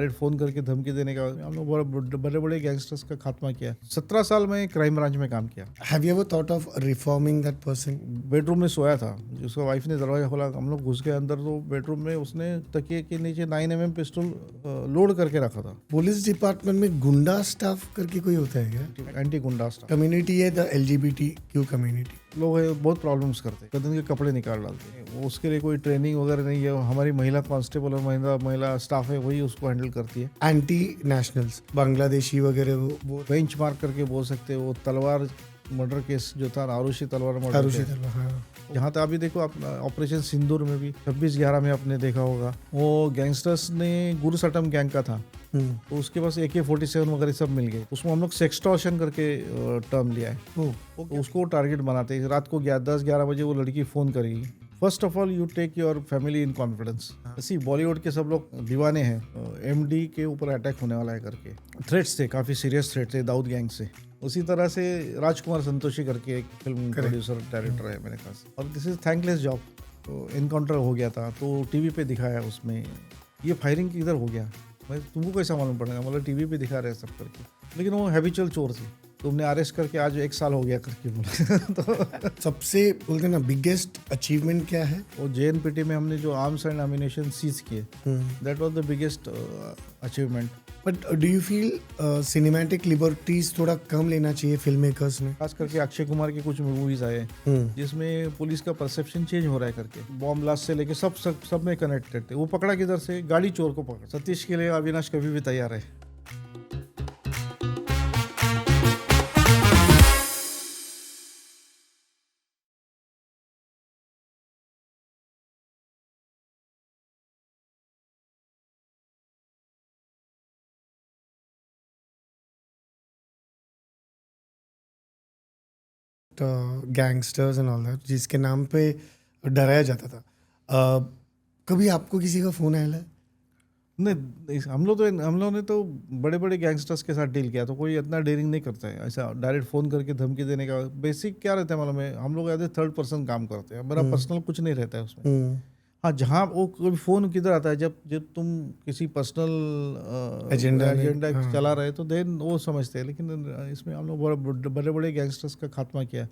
Direct phone करके धमकी देने का, हम लोग बड़े बड़े गैंगस्टर्स का खात्मा किया। 17 साल में क्राइम ब्रांच में काम किया। Have you ever thought of reforming that person? Bedroom में सोया था, उसका वाइफ ने दरवाजा खोला, हम लोग घुस गए अंदर, तो बेडरूम में उसने तकिए के नीचे 9mm पिस्टल लोड करके रखा था। पुलिस डिपार्टमेंट में गुंडा स्टाफ करके कोई होता है क्या? एंटी गुंडा स्टाफ कम्युनिटी है द LGBTQ कम्युनिटी। लोग बहुत प्रॉब्लम्स करते हैं, कदम के कपड़े निकाल डालते हैं। वो उसके लिए कोई ट्रेनिंग वगैरह नहीं है। हमारी महिला कांस्टेबल और महिला स्टाफ है, वही उसको हैंडल करती है। एंटी नेशनल्स बांग्लादेशी वगैरह वो बेंच मार्क करके बोल सकते हैं। वो तलवार मर्डर केस जो था, आरुषि तलवार मर्डर आरुषि केस, तलवार, हाँ। यहाँ तक अभी देखो आप, ऑपरेशन सिंदूर में भी 26/11 में आपने देखा होगा, वो गैंगस्टर्स ने गुरुसटम गैंग का था, तो उसके पास AK-47 वगैरह सब मिल गए। उसमें हम लोग सेक्सटॉर्शन करके टर्म लिया है। तो उसको टारगेट बनाते हैं। रात को 10-11 बजे वो लड़की फ़ोन करेगी। First of all you take your family in confidence. ऐसी बॉलीवुड के सब लोग दीवाने हैं, MD के ऊपर अटैक होने वाला है करके थ्रेट्स थे, काफ़ी सीरियस थ्रेट थे दाऊद गैंग से। उसी तरह से राजकुमार संतोषी करके एक फिल्म प्रोड्यूसर डायरेक्टर है मेरे पास, और दिस इज थैंकलेस जॉब। तो इनकाउंटर हो गया था, तो टीवी पे दिखाया उसमें, ये फायरिंग किधर हो गया, मैं तुमको कैसा मालूम पड़ेगा, मतलब टीवी पे दिखा रहे सब करके। लेकिन वो हैबिचुअल चोर थी, तुमने अरेस्ट करके आज 1 साल हो गया करके बोला। तो सबसे बोलते ना बिगेस्ट अचीवमेंट क्या है? वो JNPT में हमने जो आर्म्स एंड एम्यूनेशन सीज किए, that was the biggest achievement. But do you feel cinematic liberties थोड़ा कम लेना चाहिए फिल्म मेकर्स ने? खास करके अक्षय कुमार के कुछ मूवीज आए जिसमें पुलिस का परसेप्शन चेंज हो रहा है करके, बॉम्ब ब्लास्ट से लेके सब में कनेक्टेड थे। वो पकड़ा किधर से? गाड़ी चोर को पकड़ा। सतीश के लिए अविनाश कभी भी तैयार है। गैंगस्टर्स एंड ऑल दैट जिसके नाम पे डराया जाता था, कभी आपको किसी का फोन आया है? नहीं, हम लोगों ने तो बड़े बड़े गैंगस्टर्स के साथ डील किया, तो कोई इतना डेयरिंग नहीं करता है ऐसा डायरेक्ट फ़ोन करके धमकी देने का। बेसिक क्या रहता है मालूम है, हम लोग एज ए थर्ड पर्सन काम करते हैं, मेरा पर्सनल कुछ नहीं रहता है उसमें। हाँ, जहाँ वो कभी फ़ोन किधर आता है, जब तुम किसी पर्सनल एजेंडा चला रहे तो देन वो समझते हैं। लेकिन इसमें हम लोग बड़े बड़े गैंगस्टर्स का खात्मा किया,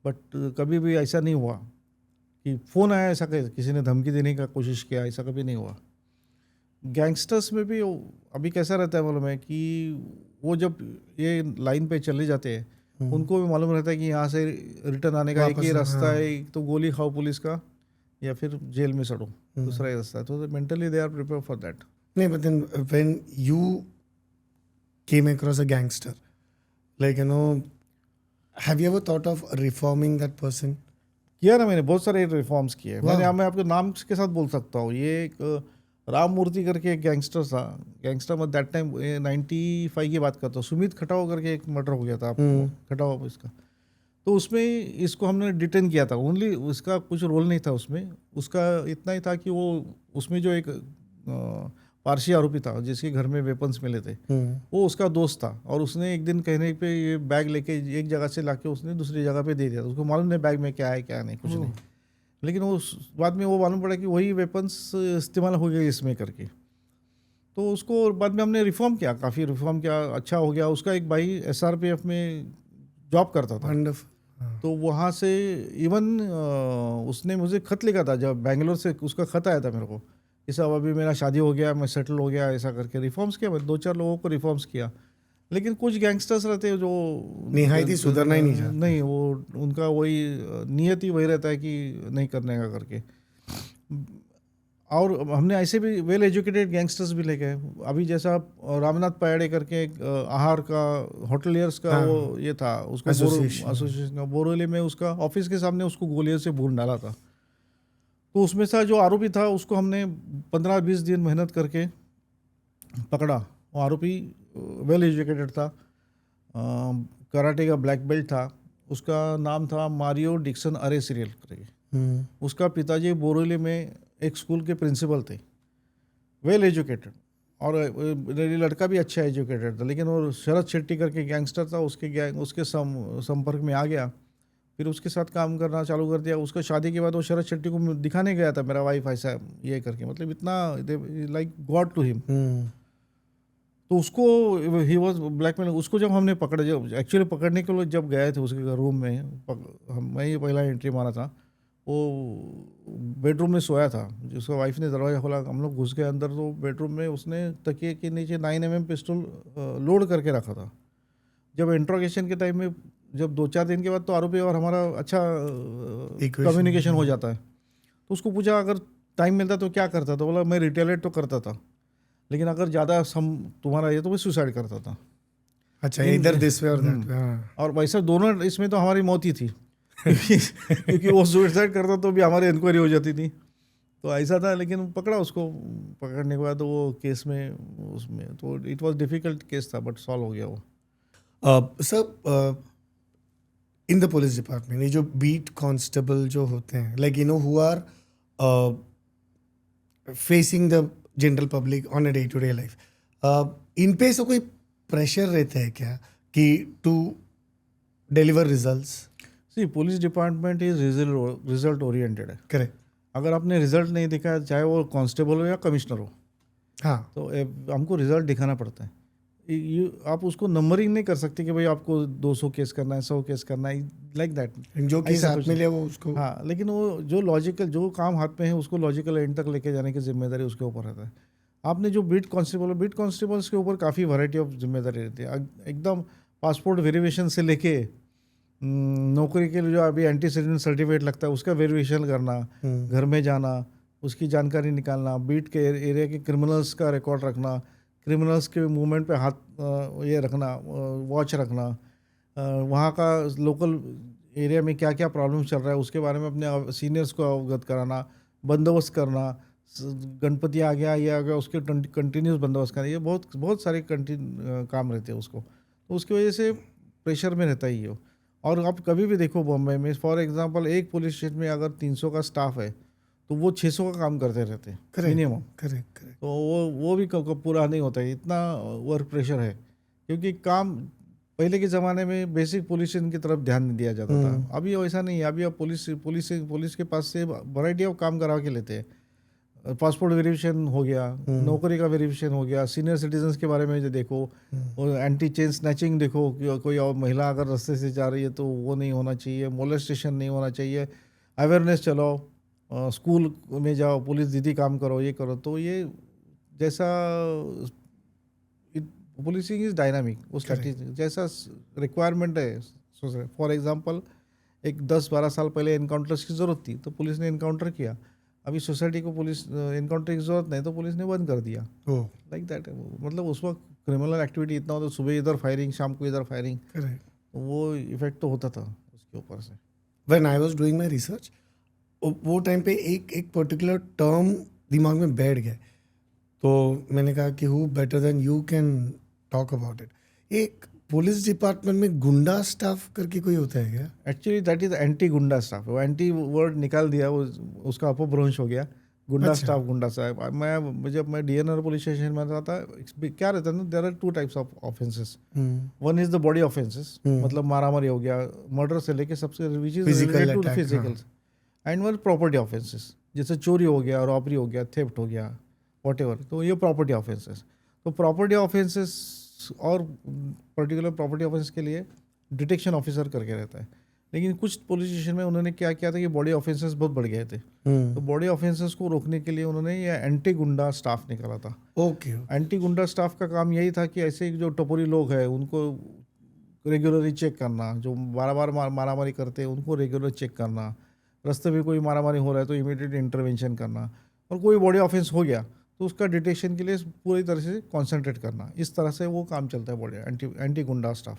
बट कभी भी ऐसा नहीं हुआ कि फ़ोन आया ऐसा किसी ने धमकी देने का कोशिश किया, ऐसा कभी नहीं हुआ। गैंगस्टर्स में भी अभी कैसा रहता है मालूम है कि वो जब ये लाइन पे चले जाते हैं, उनको भी मालूम रहता है कि यहाँ से रिटर्न आने का एक ही रास्ता है, एक तो गोली खाओ पुलिस का या फिर जेल में सड़ो, दूसरा ही रास्ता है। तो mentally they are prepare for that. नहीं, but then when you came across a gangster, like you know, have you ever thought of reforming that person? किया ना, मैंने बहुत सारे रिफॉर्म्स किए। मैं आपको नाम के साथ बोल सकता हूँ। ये एक राम मूर्ति करके एक गैंगस्टर था, गैंगस्टर में दैट टाइम 95 की बात करता हूँ। सुमित खटाव करके एक मर्डर हो गया था खटाव इसका, तो उसमें इसको हमने डिटेन किया था। ओनली उसका कुछ रोल नहीं था उसमें, उसका इतना ही था कि वो उसमें जो एक पारसी आरोपी था जिसके घर में वेपन्स मिले थे, वो उसका दोस्त था, और उसने एक दिन कहने पे ये बैग लेके एक जगह से लाके उसने दूसरी जगह पे दे दिया। उसको मालूम नहीं बैग में क्या है क्या नहीं, कुछ नहीं। लेकिन वो बाद में वो मालूम पड़ा कि वही वेपन्स इस्तेमाल हो गए इसमें करके। तो उसको बाद में हमने रिफॉर्म किया, काफ़ी रिफॉर्म किया, अच्छा हो गया। उसका एक भाई SRPF में जॉब करता था, तो वहाँ से इवन उसने मुझे खत लिखा था, जब बेंगलोर से उसका खत आया था मेरे को, कि साहब अभी मेरा शादी हो गया, मैं सेटल हो गया, ऐसा करके रिफॉर्म्स किया। मैं 2-4 लोगों को रिफॉर्म्स किया। लेकिन कुछ गैंगस्टर्स रहते हैं जो निहायती सुधरना ही नहीं चाहते। नहीं, वो उनका वही नियत ही वही रहता है कि नहीं करने का करके। और हमने ऐसे भी वेल एजुकेटेड गैंगस्टर्स भी लेके आए। अभी जैसा रामनाथ पायड़े करके एक आहार का होटलियर्स का वो ये था, उसको एसोसिएशन का बोरोली में उसका ऑफिस के सामने उसको गोलियों से भून डाला था। तो उसमें से जो आरोपी था उसको हमने 15-20 दिन मेहनत करके पकड़ा। वो आरोपी वेल एजुकेटेड था, कराटे का ब्लैक बेल्ट था। उसका नाम था मारियो डिक्सन अरेसिरियल करके। उसका पिताजी बोरोली में एक स्कूल के प्रिंसिपल थे, वेल एजुकेटेड, और लड़का भी अच्छा एजुकेटेड था। लेकिन वो शरद शेट्टी करके गैंगस्टर था, उसके संपर्क में आ गया, फिर उसके साथ काम करना चालू कर दिया। उसका शादी के बाद वो शरद शेट्टी को दिखाने गया था, मेरा वाइफ ऐसा ये करके, मतलब इतना लाइक गॉड टू हिम। तो उसको ही वॉज ब्लैकमेल। उसको जब हमने पकड़ा, जब एक्चुअली पकड़ने के लिए जब गए थे उसके रूम में, मैं ही पहला एंट्री मारा था। वो बेडरूम में सोया था, जिसका वाइफ ने दरवाज़ा खोला, हम लोग घुस गए अंदर। तो बेडरूम में उसने तकिए के नीचे 9mm पिस्टल लोड करके रखा था। जब इंट्रोगेशन के टाइम में, जब 2-4 दिन के बाद तो आरोपी और हमारा अच्छा कम्युनिकेशन हो जाता है, तो उसको पूछा अगर टाइम मिलता तो क्या करता, तो बोला मैं रिटेलिएट तो करता था, लेकिन अगर ज़्यादा तुम्हारा ये तो मैं सुसाइड करता था। अच्छा, इधर दिस वे और दैट वे। हाँ। और वैसा दोनों इसमें तो हमारी मौत ही थी क्योंकि वो सुसाइड करता तो भी हमारी इंक्वायरी हो जाती थी। तो ऐसा था, लेकिन पकड़ा उसको। पकड़ने के बाद वो केस में, उसमें तो इट वाज डिफिकल्ट केस था, बट सॉल्व हो गया वो। Sir, in the police department ये जो बीट कांस्टेबल जो होते हैं, like who are facing the general public on a day to day life, इन पे से कोई प्रेशर रहता है क्या कि to deliver results? See, police department is result oriented है। करेक्ट। अगर आपने रिजल्ट नहीं दिखाया, चाहे वो कांस्टेबल हो या कमिश्नर हो, हाँ। तो हमको रिजल्ट दिखाना पड़ता है। आप उसको नंबरिंग नहीं कर सकते कि भाई आपको 200 केस करना है, 100 केस करना है, लाइक दैट। जो केस हाथ में ले वो उसको, हाँ, लेकिन वो जो लॉजिकल, जो काम हाथ में है उसको लॉजिकल एंड तक लेके जाने की जिम्मेदारी उसके ऊपर रहता है। आपने जो बीट कांस्टेबल्स के ऊपर काफ़ी वैरायटी ऑफ जिम्मेदारी रहती है। एकदम पासपोर्ट वेरिफिकेशन से लेके नौकरी के लिए जो अभी एंटीसीडेंट सर्टिफिकेट लगता है उसका वेरिफिकेशन करना, घर में जाना, उसकी जानकारी निकालना, बीट के एरिया के क्रिमिनल्स का रिकॉर्ड रखना, क्रिमिनल्स के मूवमेंट पे हाथ ये रखना, वॉच रखना, वहाँ का लोकल एरिया में क्या क्या प्रॉब्लम चल रहा है उसके बारे में अपने सीनियर्स को अवगत कराना, बंदोबस्त करना, गणपति आ गया, ये आ गया, उसके कंटिन्यूस बंदोबस्त करना, ये बहुत बहुत सारे काम रहते हैं उसको। तो उसकी वजह से प्रेशर में रहता ही हो। और आप कभी भी देखो बॉम्बे में, फॉर एग्जांपल एक पुलिस स्टेशन में अगर 300 का स्टाफ है तो वो 600 का काम करते रहते हैं मिनिमम। करेक्ट। तो वो भी पूरा नहीं होता है, इतना वर्क प्रेशर है। क्योंकि काम पहले के ज़माने में बेसिक पोल्यूशन की तरफ ध्यान नहीं दिया जाता था, अभी वैसा नहीं है। अभी अब पुलिस के पास से वैरायटी ऑफ काम करा के लेते हैं। पासपोर्ट वेरिफिकेशन हो गया, नौकरी का वेरिफिकेशन हो गया, सीनियर सिटीजन्स के बारे में जो देखो, और एंटी चेन स्नैचिंग देखो, कोई और महिला अगर रास्ते से जा रही है तो वो नहीं होना चाहिए, मोलेस्टेशन नहीं होना चाहिए, अवेयरनेस चलाओ, स्कूल में जाओ, पुलिस दीदी काम करो, ये करो। तो ये जैसा पुलिसिंग इज डायनामिक, वो स्ट्रैटेजी जैसा रिक्वायरमेंट है। फॉर एग्जांपल एक 10-12 साल पहले एनकाउंटर्स की ज़रूरत थी तो पुलिस ने एनकाउंटर किया। अभी सोसाइटी को पुलिस एनकाउंटर की ज़रूरत नहीं तो पुलिस ने बंद कर दिया, लाइक दैट। मतलब उस वक्त क्रिमिनल एक्टिविटी इतना होता, सुबह इधर फायरिंग, शाम को इधर फायरिंग, तो वो इफेक्ट तो होता था उसके ऊपर से। When I was doing my research, वो टाइम पे एक पर्टिकुलर टर्म दिमाग में बैठ गया, तो मैंने कहा कि who better than you can talk about it. एक पुलिस डिपार्टमेंट में गुंडा स्टाफ करके कोई होता है क्या? एक्चुअली दैट इज एंटी गुंडा स्टाफ। वो एंटी वर्ड निकाल दिया, वो उसका अपभ्रंश हो गया। गुंडा स्टाफ, गुंडा साहब। जब मैं डीएनआर पुलिस स्टेशन में था, क्या रहता है ना, there are 2 types of offences. One is the body offences, मतलब मारामारी हो गया, मर्डर से लेके सबसे which is related to physical, and one property offences, जैसे चोरी हो गया, रॉबरी हो गया, थेफ्ट हो गया, व्हाटएवर। तो ये प्रॉपर्टी ऑफेंसेस। तो प्रॉपर्टी ऑफेंसेस और पर्टिकुलर प्रॉपर्टी ऑफेंस के लिए डिटेक्शन ऑफिसर करके रहता है। लेकिन कुछ पुलिस स्टेशन में उन्होंने क्या किया था कि बॉडी ऑफेंसेस बहुत बढ़ गए थे, तो बॉडी ऑफेंसेस को रोकने के लिए उन्होंने ये एंटी गुंडा स्टाफ निकाला था। ओके। एंटी गुंडा स्टाफ का काम यही था कि ऐसे जो टपोरी लोग हैं उनको रेगुलरली चेक करना, जो बार बार मारामारी करते हैं उनको रेगुलर चेक करना, रास्ते में कोई मारामारी हो रहा है तो इमीडिएट इंटरवेंशन करना, और कोई बॉडी ऑफेंस हो गया तो उसका डिटेक्शन के लिए पूरी तरह से कॉन्सेंट्रेट करना। इस तरह से वो काम चलता है बॉडी एंटी गुंडा स्टाफ।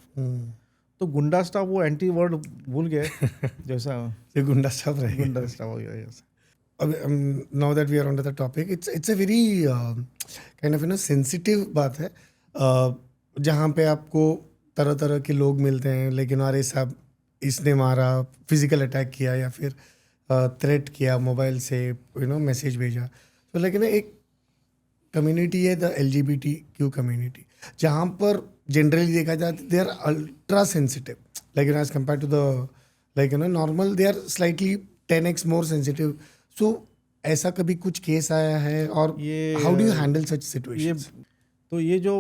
तो गुंडा स्टाफ वो एंटी वर्ड भूल गए जैसा ये गुंडा स्टाफ रहे, गुंडा स्टाफ हो गया। यस। अब now that we are on the topic, it's a very kind of sensitive बात है, जहाँ पे आपको तरह तरह के लोग मिलते हैं, लेकिन अरे साहब इसने मारा, फिजिकल अटैक किया, या फिर थ्रेट किया, मोबाइल से मैसेज भेजा। तो लेकिन एक कम्युनिटी है द LGBTQ कम्युनिटी, जहाँ पर जनरली देखा जाए they are ultra sensitive, like as compare to the normal they are slightly 10x more sensitive. So ऐसा कभी कुछ केस आया है, और ये how do you handle such situations? तो ये जो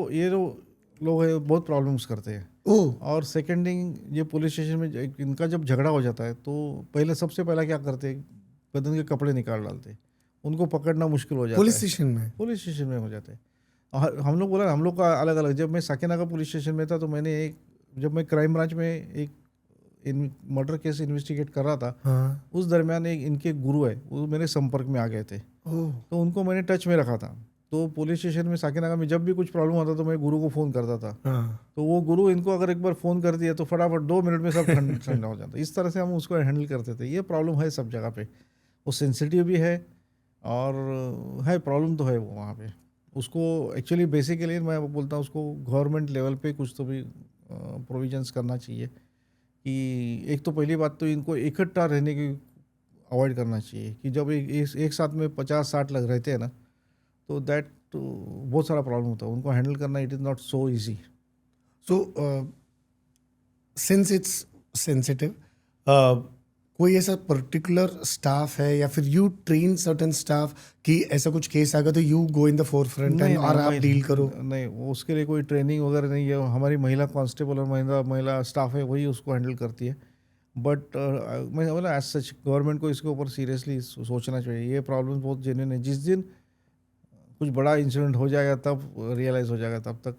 लोग हैं बहुत प्रॉब्लम्स करते हैं। ओह और सेकेंड थिंग, ये पुलिस स्टेशन में इनका जब झगड़ा हो जाता है तो पहले सबसे पहला क्या करते हैं, बदन के कपड़े निकाल डालते हैं, उनको पकड़ना मुश्किल हो जाता पुलिस है। स्टेशन में? पुलिस स्टेशन में हो जाते हैं। हम लोग बोला, हम लोग का अलग अलग। जब मैं साकेनागा पुलिस स्टेशन में था तो जब मैं क्राइम ब्रांच में एक मर्डर केस इन्वेस्टिगेट कर रहा था, हाँ। उस दरमियान एक इनके गुरु है, वो मेरे संपर्क में आ गए थे, ओह तो उनको मैंने टच में रखा था। तो पुलिस स्टेशन में साकेनागा में जब भी कुछ प्रॉब्लम होता तो मैं गुरु को फ़ोन करता था। हाँ। तो वो गुरु इनको अगर एक बार फ़ोन कर दिया तो फटाफट 2 मिनट में सब ठंडा हो जाता। इस तरह से हम उसको हैंडल करते थे। ये प्रॉब्लम है सब जगह पे, वो सेंसिटिव भी है और है, प्रॉब्लम तो है वो वहाँ पे। उसको एक्चुअली बेसिकली मैं बोलता हूँ उसको गवर्नमेंट लेवल पे कुछ तो भी प्रोविजंस करना चाहिए कि एक तो पहली बात तो इनको इकट्ठा रहने की अवॉइड करना चाहिए कि जब एक साथ में 50-60 लोग रहते हैं ना, तो दैट बहुत सारा प्रॉब्लम होता है, उनको हैंडल करना it is not so easy. So since it's sensitive, कोई ऐसा पर्टिकुलर स्टाफ है या फिर यू ट्रेन सर्टेन स्टाफ कि ऐसा कुछ केस आएगा तो you go in the forefront and और आप डील करो? नहीं, वो उसके लिए कोई ट्रेनिंग वगैरह नहीं है। हमारी महिला कांस्टेबल और महिला स्टाफ है, वही उसको हैंडल करती है। बट मैं बोला एज सच गवर्नमेंट को इसके ऊपर सीरियसली सोचना चाहिए। ये प्रॉब्लम बहुत जेन्युइन है। जिस दिन कुछ बड़ा इंसिडेंट हो जाएगा तब रियलाइज़ हो जाएगा, तब तक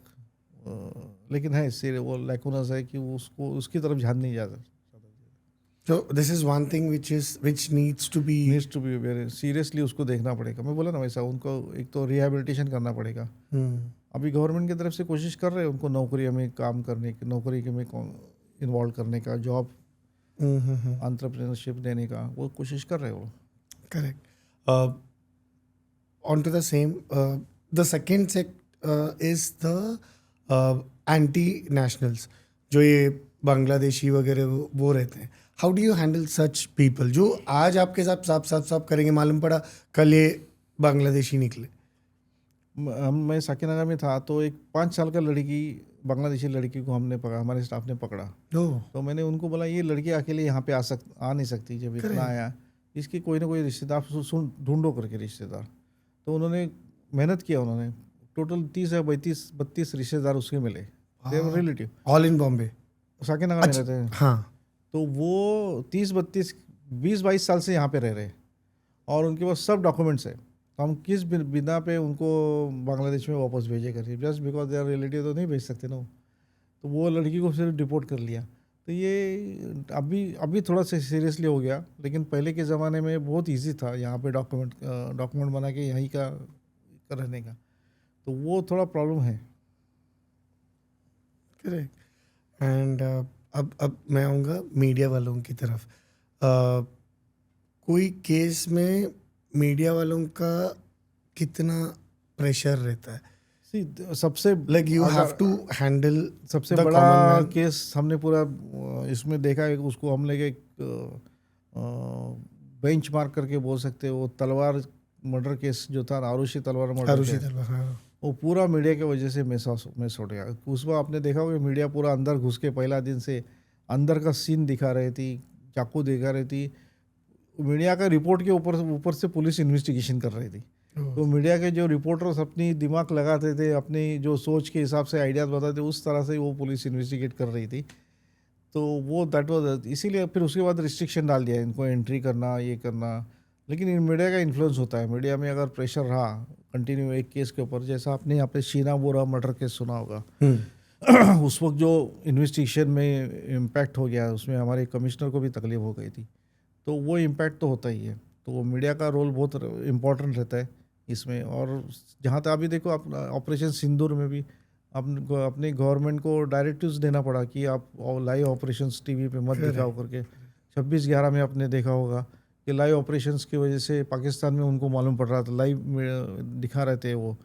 लेकिन है इससे वो लैकुनस है कि उसको उसकी तरफ ध्यान नहीं जाता। So this is one thing which needs to be very seriously उसको देखना पड़ेगा। मैं बोला ना वैसा, उनको एक तो रिहेबिलिटेशन करना पड़ेगा। अभी गवर्नमेंट की तरफ से कोशिश कर रहे हैं उनको नौकरी में काम करने की, नौकरी में इन्वॉल्व करने का, जॉब एंटरप्रेन्योरशिप देने का वो कोशिश कर रहे हैं वो। Correct. On to the same, the second sect is the anti-nationals, जो ये बांग्लादेशी वगैरह वो रहते हैं. How do you handle such people जो आज आपके साथ साफ करेंगे, मालूम पड़ा कल ये बांग्लादेशी निकले? मैं साकेनागा में था तो एक 5 साल का बांग्लादेशी लड़की को हमने पकड़ा, हमारे स्टाफ ने पकड़ा। तो मैंने उनको बोला ये लड़की अकेले यहाँ पे आ नहीं सकती, जब इतना आया इसकी कोई ना कोई रिश्तेदार ढूंढो करके रिश्तेदार। तो उन्होंने मेहनत किया, उन्होंने टोटल 30 या 32 रिश्तेदार उसके मिले, रिलेटिव, ऑल इन बॉम्बे, साकेनागा में रहते हैं। हाँ, तो वो 20-22 साल से यहाँ पे रह रहे हैं और उनके पास सब डॉक्यूमेंट्स है। तो हम किस बिना पे उनको बांग्लादेश में वापस भेजे करिए, just because they are relative तो नहीं भेज सकते ना। तो वो लड़की को सिर्फ डिपोर्ट कर लिया। तो ये अभी थोड़ा सा सीरियसली हो गया, लेकिन पहले के ज़माने में बहुत इजी था यहाँ पे डॉक्यूमेंट बना के यहीं का रहने का। तो वो थोड़ा प्रॉब्लम है। करेक्ट। एंड अब मैं आऊँगा मीडिया वालों की तरफ। कोई केस में मीडिया वालों का कितना प्रेशर रहता है? सबसे like you have to handle सबसे बड़ा केस हमने पूरा इसमें देखा है, उसको हम लेके बेंच मार्क करके बोल सकते हैं। वो तलवार मर्डर केस जो था, आरुषि तलवार मर्डर केस, हाँ। वो पूरा मीडिया की वजह से मिस हो गया। उस बार आपने देखा होगा मीडिया पूरा अंदर घुस के पहला दिन से अंदर का सीन दिखा रही थी, चाकू दिखा रही थी। मीडिया का रिपोर्ट के ऊपर से पुलिस इन्वेस्टिगेशन कर रही थी। तो मीडिया के जो रिपोर्टर्स अपनी दिमाग लगाते थे, अपनी जो सोच के हिसाब से आइडियाज बताते, उस तरह से वो पुलिस इन्वेस्टिगेट कर रही थी। तो वो दैट वाज, इसीलिए फिर उसके बाद रिस्ट्रिक्शन डाल दिया इनको, एंट्री करना, ये करना। लेकिन मीडिया का इन्फ्लुएंस होता है। मीडिया में अगर प्रेशर रहा कंटिन्यू एक केस के ऊपर, जैसा आपने यहाँ पे शीना बोरा मर्डर केस सुना होगा, उस वक्त जो इन्वेस्टिगेशन में इम्पैक्ट हो गया, उसमें हमारे कमिश्नर को भी तकलीफ हो गई थी। तो वो इम्पैक्ट तो होता ही है। तो मीडिया का रोल बहुत इम्पोर्टेंट रहता है इसमें। और जहाँ तक अभी देखो, आप ऑपरेशन सिंदूर में भी अपनी गवर्नमेंट को डायरेक्टिव्स देना पड़ा कि आप लाइव ऑपरेशंस टीवी पे मत दिखाओ करके। 26/11 में आपने देखा होगा कि लाइव ऑपरेशंस की वजह से पाकिस्तान में उनको मालूम पड़ रहा था, लाइव दिखा रहे थे वो।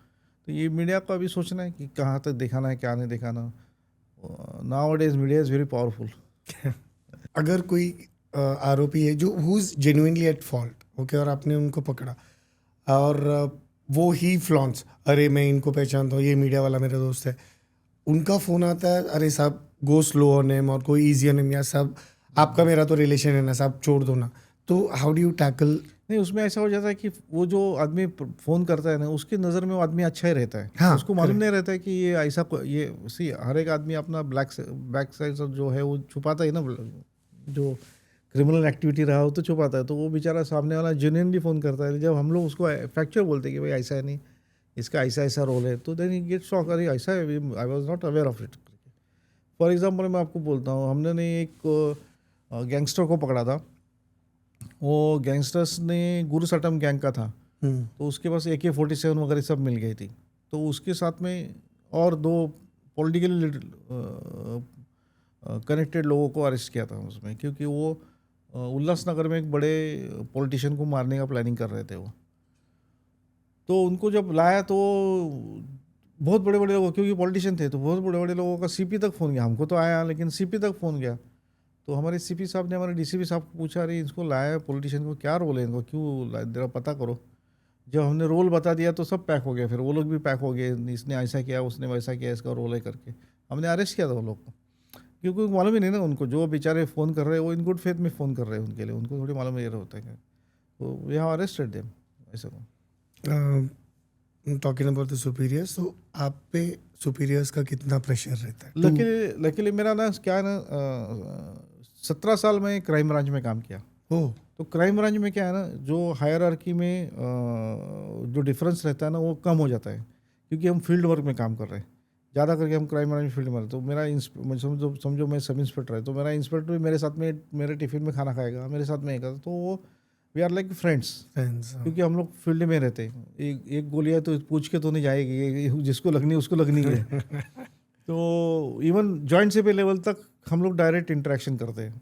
तो ये मीडिया को अभी सोचना है कि कहाँ तक दिखाना है, क्या नहीं दिखाना। Nowadays media is very powerful. अगर कोई आरोपी है जो who is genuinely at fault, okay, और आपने उनको पकड़ा और वो ही फ्लॉन्ट्स, अरे मैं इनको पहचानता हूँ, ये मीडिया वाला मेरा दोस्त है, उनका फ़ोन आता है, अरे साहब गो स्लो ऑन हिम, और कोई ईजी ऑन हिम, या साहब आपका मेरा तो रिलेशन है ना साहब, छोड़ दो ना, तो हाउ डू यू टैकल? नहीं, उसमें ऐसा हो जाता है कि वो जो आदमी फ़ोन करता है ना, उसकी नज़र में वो आदमी अच्छा ही रहता है। हाँ, उसको मालूम नहीं रहता है कि ये ऐसा ये सी हर एक आदमी अपना बैक साइड जो है वो छुपाता ही ना, जो क्रिमिनल एक्टिविटी रहा हो तो छुपाता है। तो वो बेचारा सामने वाला जेन्युइनली फ़ोन करता है। जब हम लोग उसको फैक्चुअल बोलते हैं कि भाई ऐसा है नहीं, इसका ऐसा ऐसा रोल है, तो देन ही गेट शॉक, अरे ऐसा है, I was not aware of it. For example मैं आपको बोलता हूँ, हमने ने एक गैंगस्टर को पकड़ा था। वो गैंगस्टर्स ने गुरुसटम गैंग का था, तो उसके पास AK-47 वगैरह सब मिल गई थी। तो उसके साथ में और 2 पॉलिटिकली कनेक्टेड लोगों को अरेस्ट किया था उसमें, क्योंकि वो उल्लासनगर में एक बड़े पॉलिटिशियन को मारने का प्लानिंग कर रहे थे वो। तो उनको जब लाया तो बहुत बड़े बड़े लोग, क्योंकि पॉलिटिशियन थे, तो बहुत बड़े बड़े लोगों का CP तक फ़ोन गया। हमको तो आया, लेकिन CP तक फ़ोन गया। तो हमारे CP साहब ने हमारे DCP साहब को पूछा, अरे इसको लाया है पॉलिटिशियन को, क्या रोल है इनको, क्यों जरा पता करो। जब हमने रोल बता दिया तो सब पैक हो गया, फिर वो लोग भी पैक हो गए, इसने ऐसा किया, उसने वैसा किया, इसका रोल है करके हमने अरेस्ट किया था वो लोग को। क्योंकि मालूम ही नहीं ना उनको, जो बेचारे फ़ोन कर रहे हैं वो इन गुड फेथ में फ़ोन कर रहे हैं, उनके लिए उनको थोड़ी मालूम ये होता है। तो वी हैव अरेस्टेड देम, ऐसा को। टॉकिंग अबाउट द सुपीरियर्स, तो आप पे सुपीरियर्स का कितना प्रेशर रहता है? लकीली मेरा ना क्या है ना, 17 साल में क्राइम ब्रांच में काम किया। ओह, तो क्राइम ब्रांच में क्या है ना, जो हायरार्की में जो डिफरेंस रहता है ना वो कम हो जाता है, क्योंकि हम फील्ड वर्क में काम कर रहे हैं। ज़्यादा करके हम क्राइम ब्रांच में फील्ड में, तो मेरा समझो मैं सब इंस्पेक्टर है, तो मेरा इंस्पेक्टर भी मेरे साथ में मेरे टिफ़िन में खाना खाएगा, मेरे साथ में एक, तो वो वी आर लाइक फ्रेंड्स, क्योंकि हम लोग फील्ड में रहते हैं। एक गोली है तो पूछ के तो नहीं जाएगी, जिसको लगनी है उसको लगनी है। तो इवन जॉइंट CP लेवल तक हम लोग डायरेक्ट इंटरेक्शन करते हैं।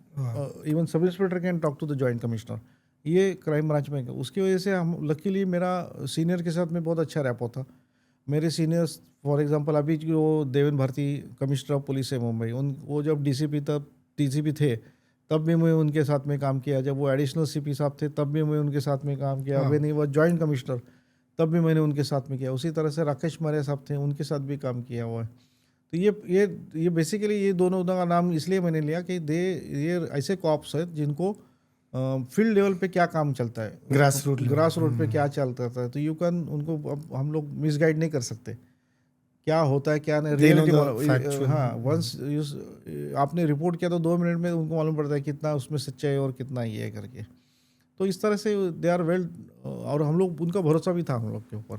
Even sub inspector can talk to the joint commissioner, ये क्राइम ब्रांच में। उसकी वजह से हम लकीली मेरा सीनियर के साथ में बहुत अच्छा रैपो था। मेरे सीनियर्स फॉर एग्जांपल अभी जो Deven Bharti commissioner of police है मुंबई, वो जब DCP थे तब भी मैं उनके साथ में काम किया। जब वो एडिशनल CP साहब थे तब भी मैं उनके साथ में काम किया। वे नहीं वो जॉइंट कमिश्नर, तब भी मैंने उनके साथ में किया। उसी तरह से राकेश मौर्य साहब थे, उनके साथ भी काम किया हुआ है। तो ये बेसिकली ये दोनों का नाम इसलिए मैंने लिया कि ये ऐसे कॉप्स हैं जिनको फील्ड लेवल पे क्या काम चलता है, ग्रास रूट पे क्या चलता है, तो यू कैन उनको अब हम लोग मिसगाइड नहीं कर सकते, क्या होता है क्या नहीं, रियलिटी। हाँ, वंस आपने रिपोर्ट किया तो 2 मिनट में उनको मालूम पड़ता है कितना उसमें सच्चाई और कितना ये है करके। तो इस तरह से दे आर वेल, और हम लोग उनका भरोसा भी था हम लोग के ऊपर,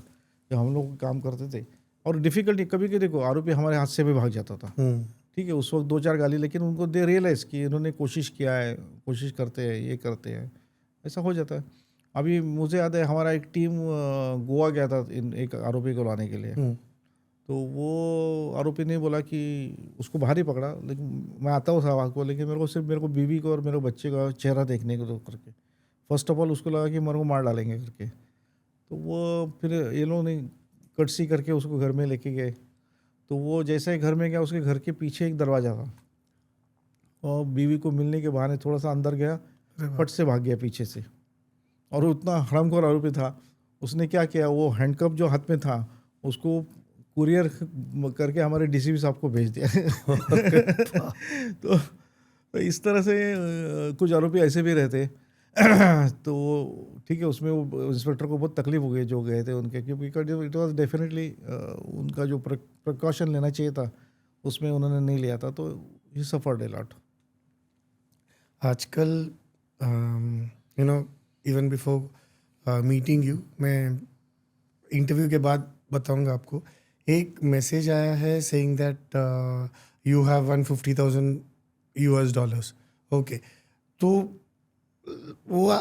जब हम लोग काम करते थे। और डिफ़िकल्टी कभी कभी देखो, आरोपी हमारे हाथ से भी भाग जाता था, ठीक है, उस वक्त 2-4 गाली, लेकिन उनको दे रियलाइज़ कि इन्होंने कोशिश किया है, कोशिश करते हैं, ये करते हैं, ऐसा हो जाता है। अभी मुझे याद है हमारा एक टीम गोवा गया था एक आरोपी को लाने के लिए। तो वो आरोपी ने बोला कि उसको बाहर ही पकड़ा, लेकिन मैं आता हूँ साहब को, लेकिन मेरे को बीवी को और मेरे बच्चे का चेहरा देखने को तो करके, फर्स्ट ऑफ ऑल उसको लगा कि मेरे को मार डालेंगे करके। तो वो फिर ये लोगों ने कटसी करके उसको घर में लेके गए। तो वो जैसे ही घर में गया, उसके घर के पीछे एक दरवाज़ा था, और बीवी को मिलने के बहाने थोड़ा सा अंदर गया, फट से भाग गया पीछे से। और उतना हरामखोर आरोपी था, उसने क्या किया, वो हैंडकप जो हाथ में था उसको कुरियर करके हमारे DCP साहब को भेज दिया। तो इस तरह से कुछ आरोपी ऐसे भी रहते। तो ठीक है, उसमें वो इंस्पेक्टर को बहुत तकलीफ हो गई जो गए थे उनके, क्योंकि इट वाज डेफिनेटली उनका जो प्रिकॉशन लेना चाहिए था उसमें उन्होंने नहीं लिया था, तो ही सफर्ड अ लॉट। आजकल you know even before meeting you, मैं इंटरव्यू के बाद बताऊंगा आपको, एक मैसेज आया है saying that you have $150,000 okay. तो वो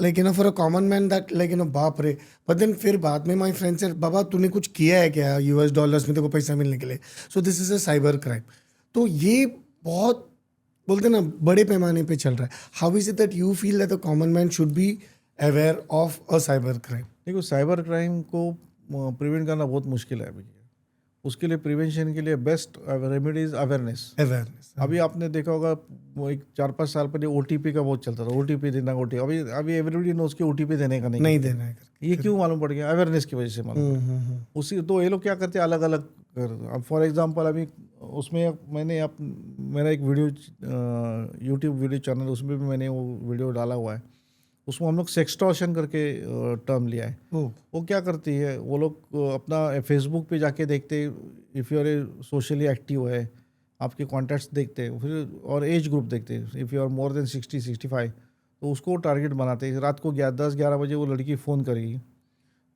like for a common man that like बाप रे, बट देन फिर बाद में माय फ्रेंड से, बाबा तूने कुछ किया है क्या $US में तेरे को पैसा मिलने के लिए? So this is a cyber crime. तो ये बहुत बोलते ना बड़े पैमाने पे चल रहा है। How is it that you feel that the common man should be aware of a cyber crime? देखो, साइबर क्राइम को प्रिवेंट करना बहुत मुश्किल है अभी। उसके लिए प्रिवेंशन के लिए बेस्ट रेमेडी इज अवेयरनेस। अभी आपने देखा होगा, वो एक 4-5 साल पहले OTP का बहुत चलता था, OTP देना, अभी एवरीबडी नोज के OTP देने का नहीं देना है। ये क्यों मालूम पड़ गया? अवेयरनेस की वजह से मालूम पड़ा। उसी तो ये लोग क्या करते हैं, अलग अलग अब फॉर एग्जांपल अभी उसमें मैंने मेरा एक वीडियो यूट्यूब वीडियो चैनल, उसमें भी मैंने वो वीडियो डाला हुआ है उसमें हम लोग सेक्सटॉर्शन करके टर्म लिया है। ओह वो क्या करती है, वो लोग अपना फेसबुक पे जाके देखते, if you are socially active है, आपके कॉन्टैक्ट्स देखते हैं, फिर और एज ग्रुप देखते हैं, if you are more than 60-65 तो उसको टारगेट बनाते हैं। रात को 10-11 बजे वो लड़की फ़ोन करेगी,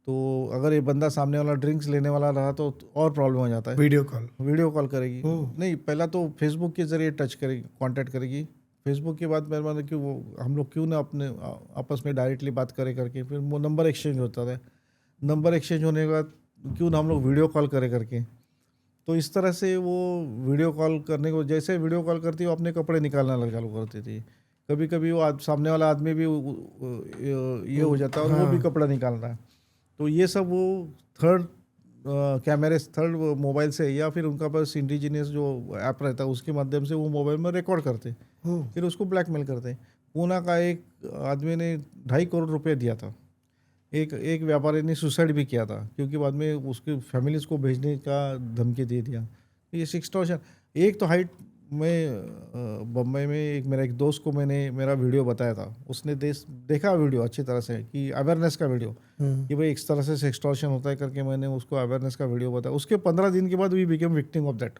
तो अगर ये बंदा सामने वाला ड्रिंक्स लेने वाला रहा तो और प्रॉब्लम हो जाता है। वीडियो कॉल करेगी, ओह नहीं पहला तो फेसबुक के ज़रिए टच करेगी, कांटेक्ट करेगी। फेसबुक के बाद मेरे मतलब कि वो हम लोग क्यों ना अपने आपस में डायरेक्टली बात करे करके, फिर वो नंबर एक्सचेंज होता है। नंबर एक्सचेंज होने के बाद क्यों ना हम लोग वीडियो कॉल करे करके, तो इस तरह से वो वीडियो कॉल करने को, जैसे वीडियो कॉल करती वो अपने कपड़े निकालना लग चालू करती थी। कभी कभी वो सामने वाला आदमी भी ये हो जाता है और वो भी हाँ कपड़ा निकाल रहा है। तो ये सब वो थर्ड कैमरे, थर्ड मोबाइल से या फिर उनका पास इंडिजिनियस जो ऐप रहता है उसके माध्यम से वो मोबाइल में रिकॉर्ड करते, ओह फिर उसको ब्लैकमेल करते। पूना का एक आदमी ने 2.5 करोड़ रुपए दिया था, एक व्यापारी ने सुसाइड भी किया था क्योंकि बाद में उसके फैमिलीज को भेजने का धमकी दे दिया। ये सिक्सटॉर्शन। एक तो हाइट में बम्बई में एक दोस्त को मैंने मेरा वीडियो बताया था, उसने देखा वीडियो अच्छी तरह से कि अवेयरनेस का वीडियो कि भाई इस तरह से सेक्सटॉर्शन होता है करके, मैंने उसको अवेयरनेस का वीडियो बताया। उसके 15 दिन के बाद we became victim of that.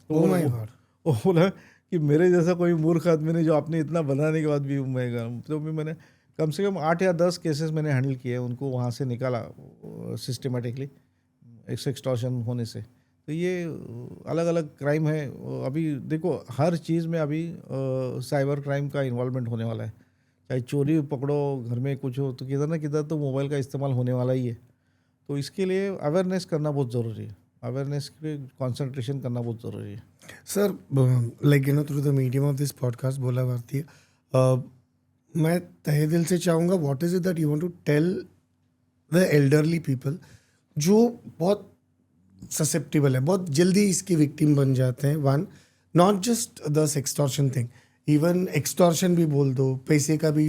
तो ओह माय गॉड वो बोला कि मेरे जैसा कोई मूर्ख आदमी ने जो आपने इतना बनाने के बाद भी मैं, तो भी मैंने कम से कम 8 या 10 केसेस मैंने हैंडल किए, उनको वहाँ से निकाला सिस्टमेटिकली एक्सटॉर्शन होने से। तो ये अलग अलग क्राइम है। अभी देखो हर चीज़ में अभी साइबर क्राइम का इन्वॉल्वमेंट होने वाला है, चाहे चोरी पकड़ो, घर में कुछ हो, तो किधर ना किधर तो मोबाइल का इस्तेमाल होने वाला ही है। तो इसके लिए अवेयरनेस करना बहुत ज़रूरी है, अवेयरनेस पे कॉन्सेंट्रेशन करना बहुत ज़रूरी है। Sir like through the medium of this podcast बोला भारतीय, मैं तहे दिल से चाहूँगा what is it that you want to tell the elderly people जो बहुत ससेप्टिबल है, बहुत जल्दी इसकी विक्टिम बन जाते हैं। One, not just the sextortion thing, even extortion भी बोल दो, पैसे का भी,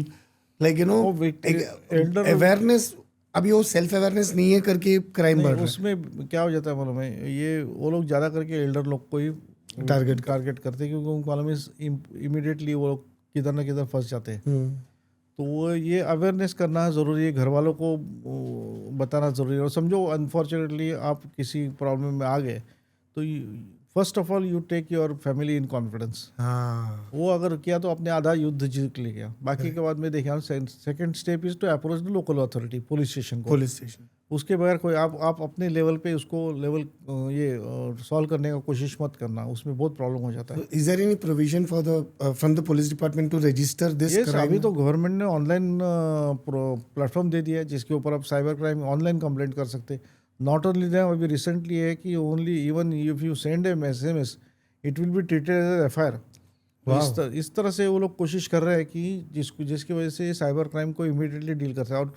लाइक elder- अवेयरनेस, अभी वो सेल्फ अवेयरनेस नहीं है करके क्राइम बढ़ नहीं, रहा है। उसमें क्या हो जाता है मालूम है, ये वो लोग ज़्यादा करके एल्डर लोग को ही टारगेट करते हैं, क्योंकि उनको मालूम है इमीडिएटली वो लोग किधर ना किधर फंस जाते हैं। तो वो ये अवेयरनेस करना ज़रूरी है, घर वालों को बताना ज़रूरी है। और समझो अनफॉर्चुनेटली आप किसी प्रॉब्लम में आ गए तो first of all you take your family in confidence. हाँ वो अगर किया तो अपने आधा युद्ध जीत ले गया। बाकी के बाद में देखा second step is to approach the local authority, police station को। Police station. उसके बगैर कोई आप अपने लेवल पे उसको लेवल ये सॉल्व करने का कोशिश मत करना, उसमें बहुत प्रॉब्लम हो जाता है। Is there any provision for the from the police department to register this yes, crime? अभी तो गवर्नमेंट ने ऑनलाइन प्लेटफॉर्म दे दिया है जिसके ऊपर आप साइबर क्राइम ऑनलाइन कंप्लेंट कर सकते। नॉट ओनली दैट, अभी रिसेंटली है कि only even if you send a SMS it will be treated as FIR। इस तरह से वो लोग कोशिश कर रहे हैं कि जिसकी वजह से साइबर क्राइम को इमीडिएटली डील कर सके। और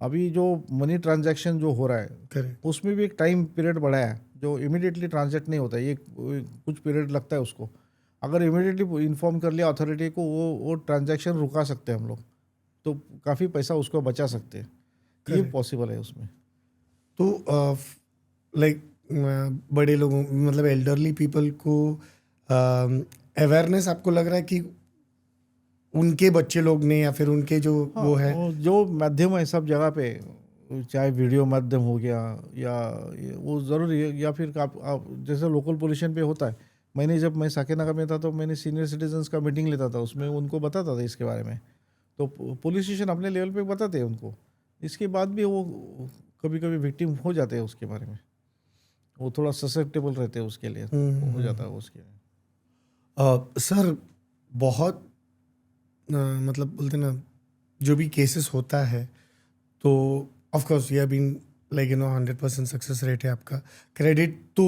अभी जो मनी ट्रांजैक्शन जो हो रहा है करेक्ट। उसमें भी एक टाइम पीरियड बढ़ाया है, जो इमीडिएटली ट्रांजैक्ट नहीं होता है, ये कुछ पीरियड लगता है उसको। अगर इमीडिएटली इन्फॉर्म कर लिया अथॉरिटी को, वो ट्रांजैक्शन रुका सकते हैं हम लोग, तो काफ़ी पैसा उसको बचा सकते हैं। ये पॉसिबल है उसमें। तो लाइक बड़े लोगों, मतलब एल्डरली पीपल को अवेयरनेस आपको लग रहा है कि उनके बच्चे लोग ने या फिर उनके जो वो है, जो माध्यम है सब जगह पे, चाहे वीडियो माध्यम हो गया या वो ज़रूरी है, या फिर आप जैसे लोकल पोल्यूशन पे होता है। जब मैं साकेनगर में था तो मैंने सीनियर सिटीजन्स का मीटिंग लेता था, उसमें उनको बताता था इसके बारे में। तो पुलिस स्टेशन अपने लेवल पे बताते हैं उनको, इसके बाद भी वो कभी कभी विक्टिम हो जाते हैं उसके बारे में, वो थोड़ा ससेप्टेबल रहते हैं उसके लिए, हो जाता है उसके लिए। सर बहुत मतलब बोलते ना, जो भी केसेस होता है तो of course you have been like 100% success rate है आपका, क्रेडिट तो,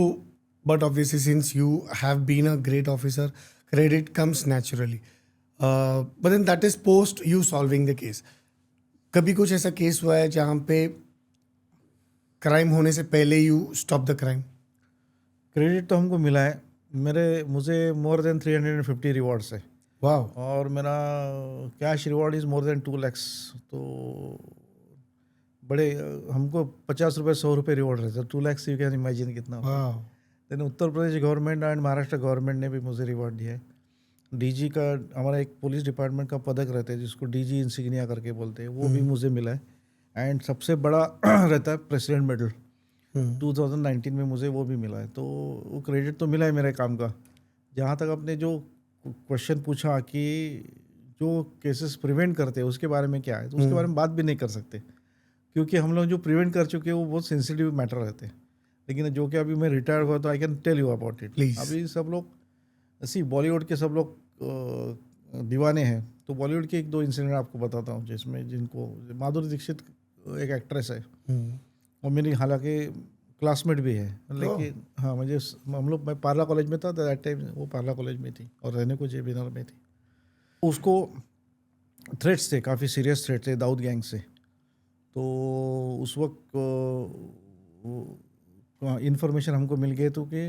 but obviously since you have been a great officer credit comes naturally, but then that is post you solving the case. कभी कुछ ऐसा case हुआ है जहाँ पे क्राइम होने से पहले you stop the crime? Credit तो हमको मिला है, मुझे मोर देन 350 रिवॉर्ड्स है। वाह। और मेरा cash reward is more than 2 lakhs। तो बड़े हमको 50 रुपये 100 रुपये रिवॉर्ड रहता है, 2 lakhs यू कैन इमेजिन कितना। वाह। Then Uttar Pradesh government and Maharashtra government ने भी मुझे रिवॉर्ड दिया है। डीजी का, हमारा एक पुलिस डिपार्टमेंट का पदक रहता है जिसको डीजी इंसिग्निया करके बोलते हैं, वो भी मुझे मिला है। एंड सबसे बड़ा रहता है प्रेसिडेंट मेडल, 2019 में मुझे वो भी मिला है। तो वो क्रेडिट तो मिला है मेरे काम का। जहाँ तक आपने जो क्वेश्चन पूछा कि जो केसेस प्रिवेंट करते हैं उसके बारे में क्या है, तो उसके बारे में बात भी नहीं कर सकते, क्योंकि हम लोग जो प्रिवेंट कर चुके हैं वो बहुत सेंसिटिव मैटर रहते हैं। लेकिन जो कि अभी मैं रिटायर हुआ तो I can tell you about it. Please. अभी सब लोग ऐसी बॉलीवुड के सब लोग दीवाने हैं, तो बॉलीवुड के एक दो इंसिडेंट आपको बताता हूँ, जिसमें जिनको माधुरी दीक्षित एक एक्ट्रेस है, वो मेरी हालांकि क्लासमेट भी है, लेकिन हाँ मुझे मैं पार्ला कॉलेज में था दैट टाइम, वो पार्ला कॉलेज में थी और रहने को JB नगर में थी। उसको थ्रेट्स थे, काफ़ी सीरियस थ्रेट थे दाऊद गैंग से। तो उस वक्त इन्फॉर्मेशन हमको मिल गई तो कि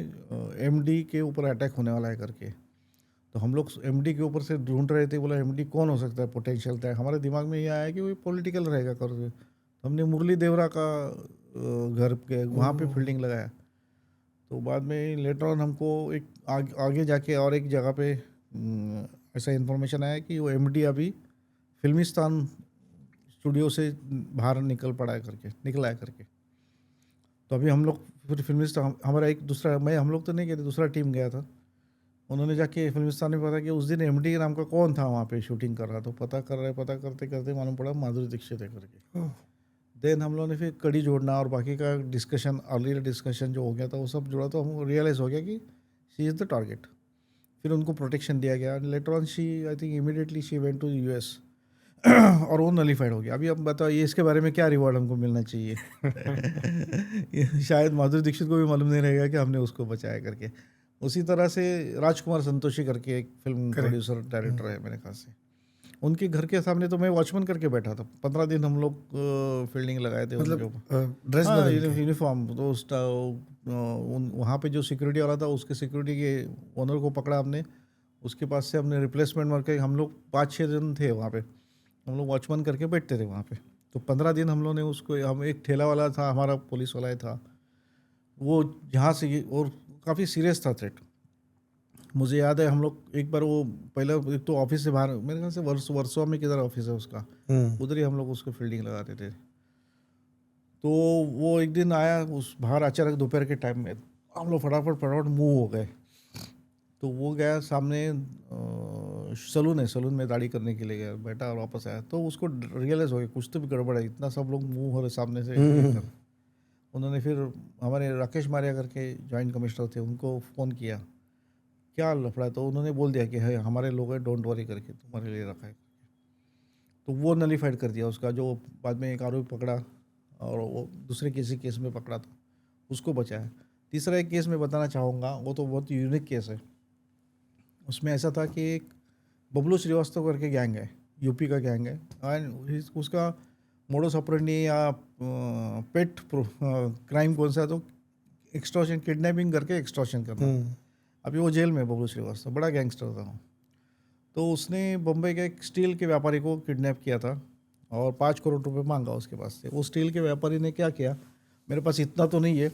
MD के ऊपर अटैक होने वाला है करके। तो हम लोग MD के ऊपर से ढूंढ रहे थे, बोला MD कौन हो सकता है पोटेंशियल था। हमारे दिमाग में ये आया कि वो पॉलिटिकल रहेगा करके। तो हमने मुरली देवरा का घर के वहाँ पे फील्डिंग लगाया। तो बाद में लेटर ऑन हमको एक आगे जाके और एक जगह पे ऐसा इन्फॉर्मेशन आया कि वो MD अभी फिल्मिस्तान स्टूडियो से बाहर निकला है करके। तो अभी हम लोग फिर फिल्मिस्तान, हमारा एक दूसरा, हम लोग तो नहीं गए थे, दूसरा टीम गया था। उन्होंने जाके फिल्मिस्तान में पता कि उस दिन MD के नाम का कौन था वहाँ पे शूटिंग कर रहा। तो पता करते करते मालूम पड़ा माधुरी दीक्षित है करके। देन हम लोगों ने फिर कड़ी जोड़ना और बाकी का डिस्कशन, अर्लियर डिस्कशन जो हो गया था वो सब जोड़ा, तो हमको रियलाइज़ हो गया कि शी इज़ द टारगेट। फिर उनको प्रोटेक्शन दिया गया। Later on she I think immediately she went to US और वो नलीफाइड हो गया। अभी अब बताओ ये इसके बारे में क्या रिवॉर्ड हमको मिलना चाहिए। शायद माधुरी दीक्षित को भी मालूम नहीं रहेगा कि हमने उसको बचाया करके। उसी तरह से राजकुमार संतोषी करके एक फिल्म प्रोड्यूसर डायरेक्टर है मेरे ख्याल से, उनके घर के सामने तो मैं वॉचमैन करके बैठा था। 15 दिन हम लोग फील्डिंग लगाए थे उनके ऊपर, ड्रेस यूनिफॉर्म। तो वहाँ पे जो सिक्योरिटी वाला था उसके सिक्योरिटी के ओनर को पकड़ा हमने, उसके पास से हमने रिप्लेसमेंट मार के, हम लोग 5-6 जन थे वहाँ पे, हम लोग वॉचमैन करके बैठते थे वहाँ पे। तो 15 दिन हम लोग ने उसको, हम एक ठेला वाला था, हमारा पुलिस वाला ही था वो, जहाँ से, और काफ़ी सीरियस था थ्रेट। मुझे याद है हम लोग एक बार वो पहले एक तो ऑफिस से बाहर, मेरे ख्याल से वर्सोवा में किधर ऑफिस है उसका, उधर ही हम लोग उसको फील्डिंग लगाते थे। तो वो एक दिन आया उस बाहर अचानक दोपहर के टाइम में, हम लोग फटाफट मूव हो गए। तो वो गया सामने सलून में दाढ़ी करने के लिए गया, बैठा और वापस आया। तो उसको रियलाइज़ हो गया कुछ तो भी गड़बड़ है, इतना सब लोग मूव हो रहे सामने से। उन्होंने फिर हमारे राकेश मारिया करके जॉइंट कमिश्नर थे, उनको फ़ोन किया क्या लफड़ा। तो उन्होंने बोल दिया कि है हमारे लोग हैं, डोंट वरी करके तुम्हारे लिए रखा है। तो वो नलीफाइड कर दिया उसका, जो बाद में एक आरोपी पकड़ा और वो दूसरे किसी केस में पकड़ा था, उसको बचाया। तीसरा एक केस मैं बताना चाहूँगा, वो तो बहुत यूनिक केस है। उसमें ऐसा था कि एक बबलू श्रीवास्तव करके गैंग है, यूपी का गैंग है, एंड उसका मोडस ऑपरेंडी या पेट क्राइम कौन सा है, तो एक्सटॉर्शन, किडनैपिंग करके एक्सटॉर्शन करना। अभी वो जेल में, बबलू श्रीवास्तव बड़ा गैंगस्टर था। तो उसने बम्बई के एक स्टील के व्यापारी को किडनैप किया था और 5 करोड़ रुपए मांगा उसके पास से। वो स्टील के व्यापारी ने क्या किया, मेरे पास इतना तो नहीं है,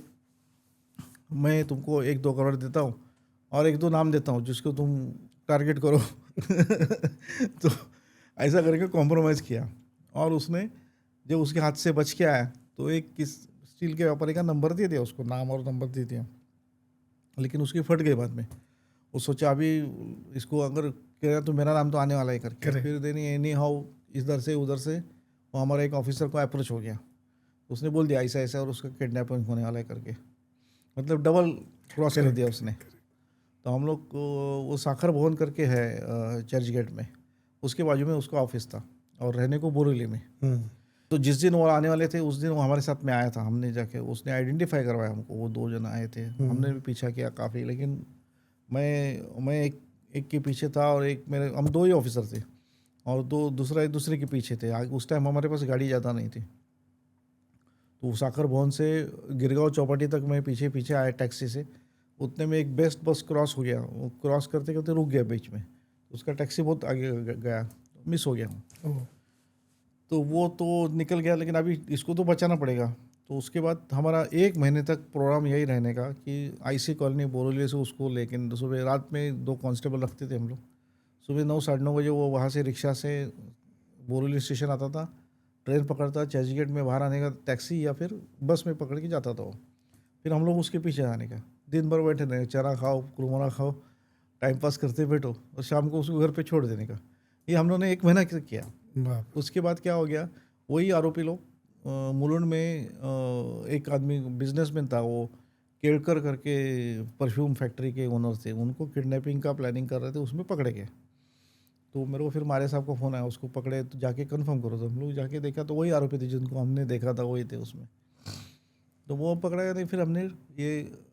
मैं तुमको 1-2 करोड़ देता हूँ और 1-2 नाम देता हूँ जिसको तुम टारगेट करो। तो ऐसा करके कॉम्प्रोमाइज़ किया और उसने जब उसके हाथ से बच के आया तो एक किस स्टील के व्यापारी का नंबर दे दिया उसको, नाम और नंबर दे दिया, लेकिन उसकी फट गई बाद में। वो सोचा अभी इसको अगर कह तो मेरा नाम तो आने वाला है करके, फिर देनी एनी हाउ इधर से उधर से वो हमारे एक ऑफिसर को अप्रोच हो गया, उसने बोल दिया ऐसा ऐसा और उसका किडनैपिंग होने वाला है करके, मतलब डबल क्रॉस कर दिया उसने। तो हम लोग को वो साखर भवन करके है चर्च गेट में, उसके बाजू में उसका ऑफिस था और रहने को बोरीवली में। तो जिस दिन वो आने वाले थे उस दिन वो हमारे साथ में आया था, हमने जाके उसने आइडेंटिफाई करवाया हमको, वो 2 जन आए थे। हमने भी पीछा किया काफ़ी, लेकिन मैं एक के पीछे था और एक मेरे, हम 2 ही ऑफिसर थे और दूसरा एक दूसरे के पीछे थे। उस टाइम हमारे पास गाड़ी ज़्यादा नहीं थी। तो साखर भवन से गिरगांव चौपाटी तक मैं पीछे पीछे आया टैक्सी से, उतने में एक बेस्ट बस क्रॉस हो गया, वो क्रॉस करते करते रुक गया बीच में, उसका टैक्सी बहुत आगे गया, मिस हो गया हूँ। तो वो तो निकल गया, लेकिन अभी इसको तो बचाना पड़ेगा। तो उसके बाद हमारा 1 महीने तक प्रोग्राम यही रहने का कि IC कॉलोनी बोरीवली से उसको, लेकिन सुबह रात में 2 कांस्टेबल रखते थे हम लोग, सुबह 9 साढ़े 9 बजे वो वहाँ से रिक्शा से बोरीवली स्टेशन आता था, ट्रेन पकड़ता, चर्चगेट में बाहर आने का टैक्सी या फिर बस में पकड़ के जाता था वो। फिर हम लोग उसके पीछे आने का, दिन भर बैठे रहे, चना खाओ, कुरमुरा खाओ, टाइम पास करते बैठो और शाम को उसको घर पे छोड़ देने का। ये हम लोगों ने 1 महीना किया। वाह। उसके बाद क्या हो गया, वही आरोपी लोग मुलुंड में एक आदमी बिजनेसमैन था, वो केड़कर करके परफ्यूम फैक्ट्री के ओनर थे, उनको किडनैपिंग का प्लानिंग कर रहे थे, उसमें पकड़े गए। तो मेरे को फिर मारे साहब का फ़ोन आया, उसको पकड़े तो जाके कंफर्म करो। तो हम लोग जाके देखा तो वही आरोपी थे जिनको हमने देखा था, वही थे उसमें। तो वो पकड़ा गया नहीं, फिर हमने ये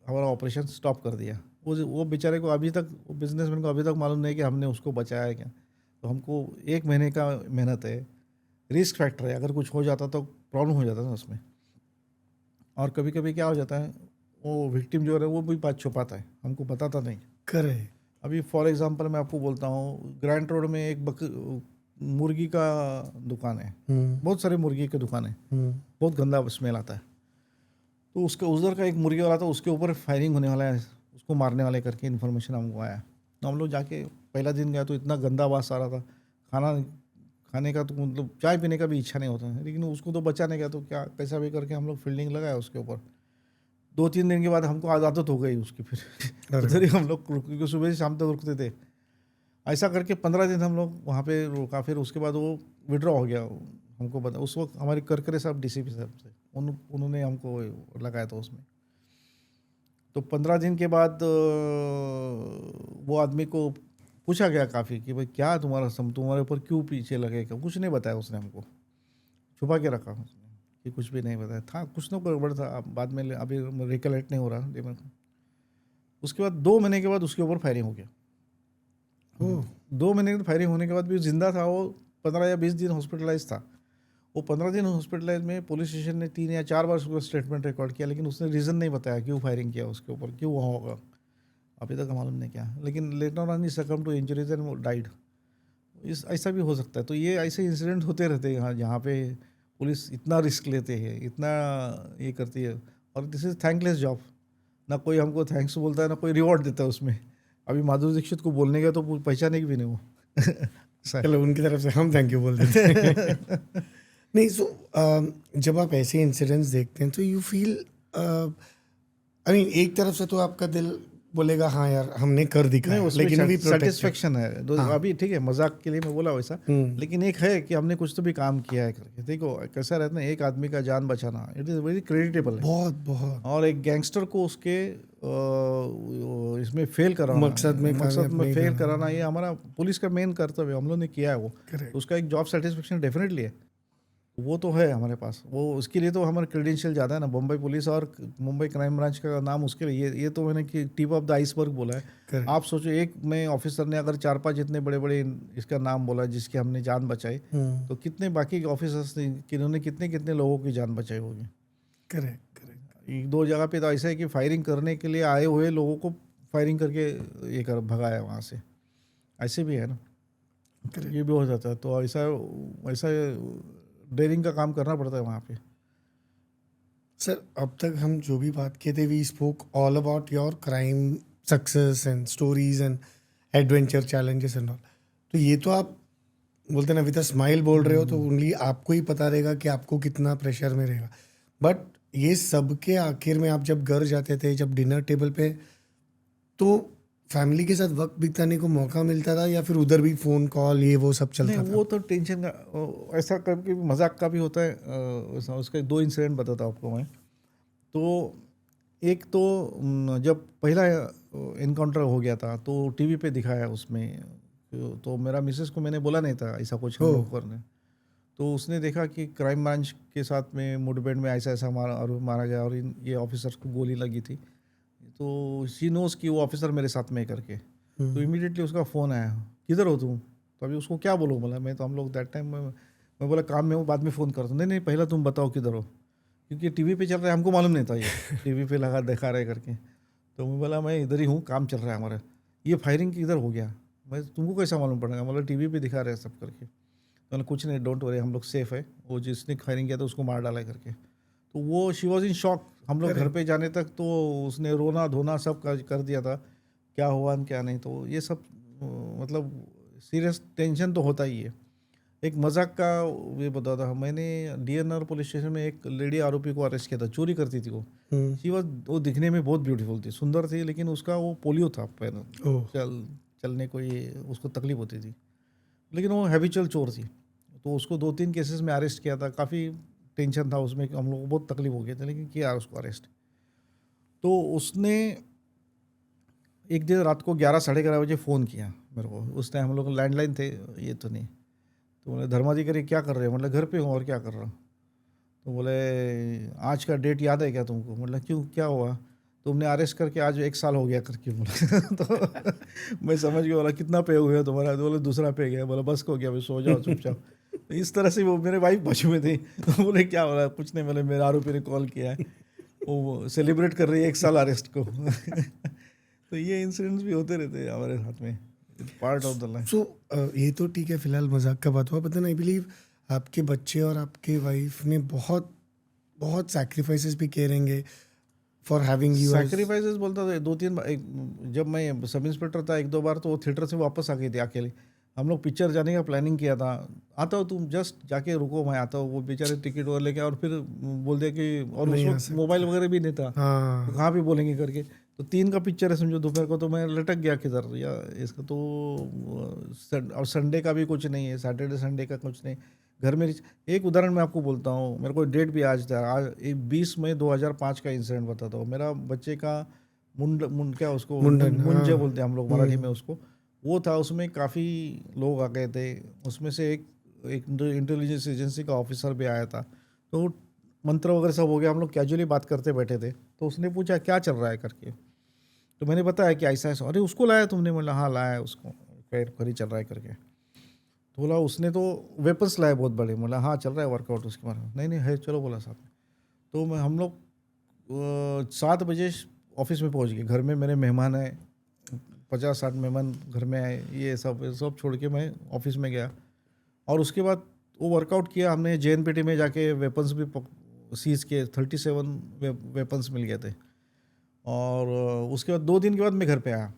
हमारा ऑपरेशन स्टॉप कर दिया। वो बेचारे को अभी तक, वो बिजनेसमैन को अभी तक मालूम नहीं कि हमने उसको बचाया है क्या। तो हमको 1 महीने का मेहनत है, रिस्क फैक्टर है, अगर कुछ हो जाता तो प्रॉब्लम हो जाता ना उसमें। और कभी कभी क्या हो जाता है, वो विक्टिम जो है वो भी बात छुपाता है, हमको बताता नहीं। करे। अभी फॉर एग्जांपल मैं आपको बोलता हूँ, ग्रैंड रोड में एक मुर्गी का दुकान है, बहुत सारे मुर्गी के दुकान है, बहुत गंदा स्मेल आता है। तो उसके उधर का एक मुर्गी वाला था, उसके ऊपर फायरिंग होने वाला है, उसको मारने वाले करके इन्फॉर्मेशन हमको आया। तो हम लोग जाके पहला दिन गया तो इतना गंदा बास आ रहा था, खाने का तो मतलब चाय पीने का भी इच्छा नहीं होता है, लेकिन उसको तो बचाने का तो क्या कैसा भी करके हम लोग फील्डिंग लगाया उसके ऊपर। 2-3 दिन के बाद हमको आदत हो गई उसकी, फिर उधर ही हम लोग क्योंकि सुबह से शाम तक रुकते थे। ऐसा करके 15 दिन हम लोग वहाँ पे रुका। फिर उसके बाद वो विड्रॉ हो गया। हमको पता, उस वक्त हमारे करकरे साहब डीसीपी साहब थे, उन्होंने हमको लगाया था उसमें। तो 15 दिन के बाद वो आदमी को पूछा गया काफ़ी कि भाई क्या तुम्हारे ऊपर क्यों पीछे लगेगा। कुछ नहीं बताया उसने, हमको छुपा के रखा उसने कि कुछ भी नहीं बताया था। कुछ ना गड़बड़ था, अब बाद में अभी रिकलेक्ट नहीं हो रहा दिमाग में। उसके बाद 2 महीने के बाद उसके ऊपर फायरिंग हो गया। 2 महीने की फायरिंग होने के बाद भी जिंदा था वो। 15 या 20 दिन हॉस्पिटलाइज था वो। 15 दिन हॉस्पिटलाइज में पुलिस स्टेशन ने 3 या 4 बार उसका स्टेटमेंट रिकॉर्ड किया, लेकिन उसने रीज़न नहीं बताया क्यों फायरिंग किया उसके ऊपर, क्यों वहाँ होगा, अभी तक मालूम नहीं क्या। लेकिन लेटर ऑन ही सकम टू इंजरीज एंड डाइड। ऐसा भी हो सकता है। तो ये ऐसे इंसिडेंट होते रहते हैं यहाँ, जहाँ पे पुलिस इतना रिस्क लेते हैं, इतना ये करती है। और दिस इज़ थैंकलेस जॉब। ना कोई हमको थैंक्स बोलता है, ना कोई रिवॉर्ड देता है उसमें। अभी माधुरी दीक्षित को बोलने गया तो पहचानेगी भी नहीं वो। चलो उनकी तरफ से हम थैंक यू बोल देते हैं। नहीं, जब आप ऐसे इंसिडेंट्स देखते हैं तो यू फील, आई मीन एक तरफ से तो आपका दिल बोलेगा हाँ यार हमने कर दिखाया, लेकिन भी सेटिस्फेक्शन है। हाँ। अभी ठीक है, मजाक के लिए मैं बोला वैसा, लेकिन एक है कि हमने कुछ तो भी काम किया है करके। देखो कैसा रहता है, एक आदमी का जान बचाना, इट इज़ वेरी क्रेडिटेबल है, बहुत बहुत। और एक गैंगस्टर को उसके इसमें फेल कराना, मकसद में फेल कराना, ये हमारा पुलिस का मेन कर्तव्य, हम लोग ने किया है वो। तो उसका एक जॉब सेटिस्फेक्शन डेफिनेटली है, वो तो है हमारे पास। वो उसके लिए तो हमारे क्रेडेंशियल ज़्यादा है ना। बम्बई पुलिस और मुंबई क्राइम ब्रांच का नाम उसके लिए, ये तो मैंने कि टिप ऑफ द आइसबर्ग बोला है। आप सोचो, एक में ऑफिसर ने अगर 4-5 इतने बड़े बड़े इसका नाम बोला जिसकी हमने जान बचाई, तो कितने बाकी ऑफिसर्स ने, जिन्होंने कितने कितने लोगों की जान बचाई होगी। करेक्ट। 1-2 जगह पे तो ऐसा है कि फायरिंग करने के लिए आए हुए लोगों को फायरिंग करके ये कर भगाया वहाँ से, ऐसे भी है ना। ये भी हो जाता है। तो ऐसा डेयरिंग का काम करना पड़ता है वहाँ पे। सर, अब तक हम जो भी बात किए थे, we spoke all about your crime success and stories and adventure challenges and all. तो ये तो आप बोलते ना विद अ स्माइल बोल रहे हो, तो ओनली आपको ही पता रहेगा कि आपको कितना प्रेशर में रहेगा। बट ये सब के आखिर में आप जब घर जाते थे, जब डिनर टेबल पे, तो फैमिली के साथ वक्त बिताने को मौका मिलता था या फिर उधर भी फ़ोन कॉल ये वो सब चलता था? वो तो टेंशन का, ऐसा कभी मजाक का भी होता है। उसका 2 इंसिडेंट बताता हूँ आपको मैं। तो एक तो जब पहला इनकाउंटर हो गया था तो टीवी पे दिखाया उसमें, तो मेरा मिसेस को मैंने बोला नहीं था ऐसा कुछ हम लोग करने। तो उसने देखा कि क्राइम ब्रांच के साथ में मुठभेड़ में ऐसा मारा गया, और ये ऑफिसर को गोली लगी थी। तो शी नोज कि वो ऑफिसर मेरे साथ में करके। तो इमीडिएटली उसका फ़ोन आया, किधर हो तुम? तो अभी उसको क्या बोलूँ, बोला मैं तो, हम लोग दैट टाइम में, मैं बोला काम में हूँ, बाद में फ़ोन करता हूँ। नहीं पहला तुम बताओ किधर हो, क्योंकि टीवी पे चल रहा है, हमको मालूम नहीं था ये टीवी पे लगा दिखा रहे करके। तो मैं बोला मैं इधर ही हूँ, काम चल रहा है हमारा। ये फायरिंग किधर हो गया, मैं तुमको कैसा मालूम पड़ेगा? मतलब टीवी पे दिखा रहे हैं सब करके। तो कुछ नहीं, डोंट वरी, हम लोग सेफ है, वो जिसने फायरिंग किया था उसको मार डाला करके। तो वो शी वॉज इन शॉक। हम लोग घर पे जाने तक तो उसने रोना धोना सब कर दिया था, क्या हुआ क्या नहीं। तो ये सब मतलब सीरियस टेंशन तो होता ही है। एक मजाक का ये बता था, मैंने डीएनआर पुलिस स्टेशन में एक लेडी आरोपी को अरेस्ट किया था, चोरी करती थी वो। शी वॉज, वो दिखने में बहुत ब्यूटीफुल थी, सुंदर थी, लेकिन उसका वो पोलियो था पैर, ओह चलने को ये उसको तकलीफ होती थी, लेकिन वो हैबिचुअल चोर थी। तो उसको 2-3 केसेस में अरेस्ट किया था, काफ़ी टेंशन था उसमें, हम लोग को बहुत तकलीफ हो गई थी, लेकिन किया उसको अरेस्ट। तो उसने एक दिन रात को 11-11:30 बजे फ़ोन किया मेरे को। उस टाइम हम लोग लैंडलाइन थे, ये तो नहीं। तो बोले, धर्माधिकारी क्या कर रहे हो? मतलब घर पे हूँ, और क्या कर रहा हूँ? तो बोले, आज का डेट याद है क्या तुमको? मतलब क्यों, क्या हुआ? तुमने अरेस्ट करके आज 1 साल हो गया करके बोला। तो मैं समझ गया, बोला कितना पे हुआ तुम्हारा? तो बोले दूसरा पे गया। बोला बस हो गया, भाई सो जाओ चुपचाप। तो इस तरह से वो, मेरे वाइफ बाजू में थी। तो बोले क्या हो रहा है? कुछ नहीं, बोले मेरे आरोपी ने कॉल किया है, वो सेलिब्रेट कर रही है 1 साल अरेस्ट को। तो ये इंसिडेंट्स भी होते रहते हैं हमारे साथ में, पार्ट ऑफ द लाइफ। सो ये तो ठीक है, फिलहाल मजाक का बात हुआ, बट देन आई बिलीव आपके बच्चे और आपके वाइफ ने बहुत बहुत सैक्रिफाइसेस भी किए रहेंगे फॉर हैविंग यू। सैक्रिफाइसेस बोलता था 2-3 बार। जब मैं सब इंस्पेक्टर था, 1-2 बार तो वो थिएटर से वापस आ गई थी अकेले। हम लोग पिक्चर जाने का प्लानिंग किया था, आता हो तुम, जस्ट जाके रुको, मैं आता हूँ। वो बेचारे टिकट वगैरह लेके, और फिर बोल दिया कि, और उस नहीं आ वक्त सकते। मोबाइल वगैरह भी नहीं था, तो हाँ कहाँ भी बोलेंगे करके। तो 3 का पिक्चर है समझो दोपहर को, तो मैं लटक गया किधर या इसका तो। और संडे का भी कुछ नहीं है, सैटरडे संडे का कुछ नहीं घर में। एक उदाहरण मैं आपको बोलता हूँ, मेरे को डेट भी आज था, आज 20 मई 2005 का इंसिडेंट बताता हूँ। मेरा बच्चे का मुंड क्या उसको मुंडन, मुंजे हाँ। बोलते हैं हम लोग मराठी में उसको, वो था। उसमें काफ़ी लोग आ गए थे, उसमें से एक इंटेलिजेंस एजेंसी का ऑफिसर भी आया था। तो मंत्र वगैरह सब हो गया, हम लोग कैजुअली बात करते बैठे थे। तो उसने पूछा क्या चल रहा है करके, तो मैंने बताया कि ऐसा ऐसा। अरे उसको लाया तुमने? बोला हाँ लाया है उसको, खैर चल रहा है करके। तो बोला उसने तो वेपन्स लाए बहुत बड़े। बोला हाँ चल रहा है वर्कआउट उसके बारे में। नहीं नहीं है, चलो बोला साथ में। तो हम लोग 7 बजे ऑफिस में पहुंच गए। घर में मेरे मेहमान आए, 50-60 मेहमान घर में आए, ये सब छोड़ के मैं ऑफिस में गया। और उसके बाद वो वर्कआउट किया हमने। JNPT में जाके वेपन्स भी सीज किए, 37 वेपन्स मिल गए थे। और उसके बाद 2 दिन के बाद मैं घर पे आया।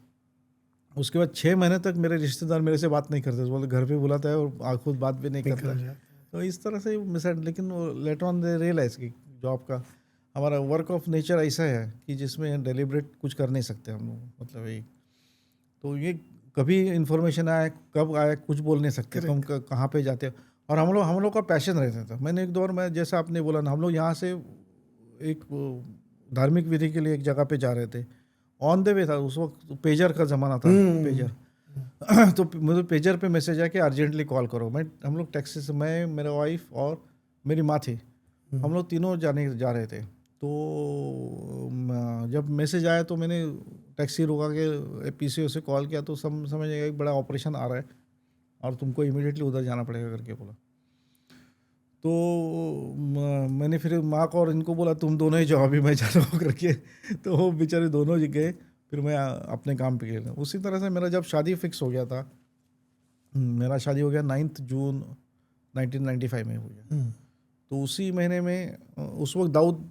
उसके बाद 6 महीने तक मेरे रिश्तेदार मेरे से बात नहीं करते, बोले घर पे बुलाता है और खुद बात भी नहीं करता। निकल जाते हैं। तो इस तरह से लेकिन लेटर ऑन दे रियलाइज कि जॉब का हमारा वर्क ऑफ नेचर ऐसा है कि जिसमें डेलिब्रेट कुछ कर नहीं सकते हम लोग, मतलब ये। तो ये कभी इन्फॉर्मेशन आया, कब आया, कुछ बोल नहीं सकते, तो हम कहाँ पे जाते हैं। और हम लोग का पैशन रहता था। मैंने एक दौर में, जैसा आपने बोला ना, हम लोग यहाँ से एक धार्मिक विधि के लिए एक जगह पे जा रहे थे। ऑन द वे था, उस वक्त पेजर का ज़माना था, पेजर। तो मुझे पेजर पे मैसेज आया कि अर्जेंटली कॉल करो। हम लोग टैक्सी से, मैं, मेरा वाइफ और मेरी माँ थी, हम लोग तीनों जा रहे थे। तो जब मैसेज आया तो मैंने टैक्सी रुका के PCO से कॉल किया, तो समझ गया एक बड़ा ऑपरेशन आ रहा है और तुमको इमीडिएटली उधर जाना पड़ेगा करके बोला। तो मैंने फिर माँ को और इनको बोला तुम दोनों ही जाओ, अभी मैं जा रहा हूँ करके। तो वो बेचारे दोनों ही गए, फिर मैं अपने काम पे गया। उसी तरह से मेरा जब शादी फिक्स हो गया था, मेरा शादी हो गया 9 जून 1995 में हो गया। तो उसी महीने में उस वक्त दाऊद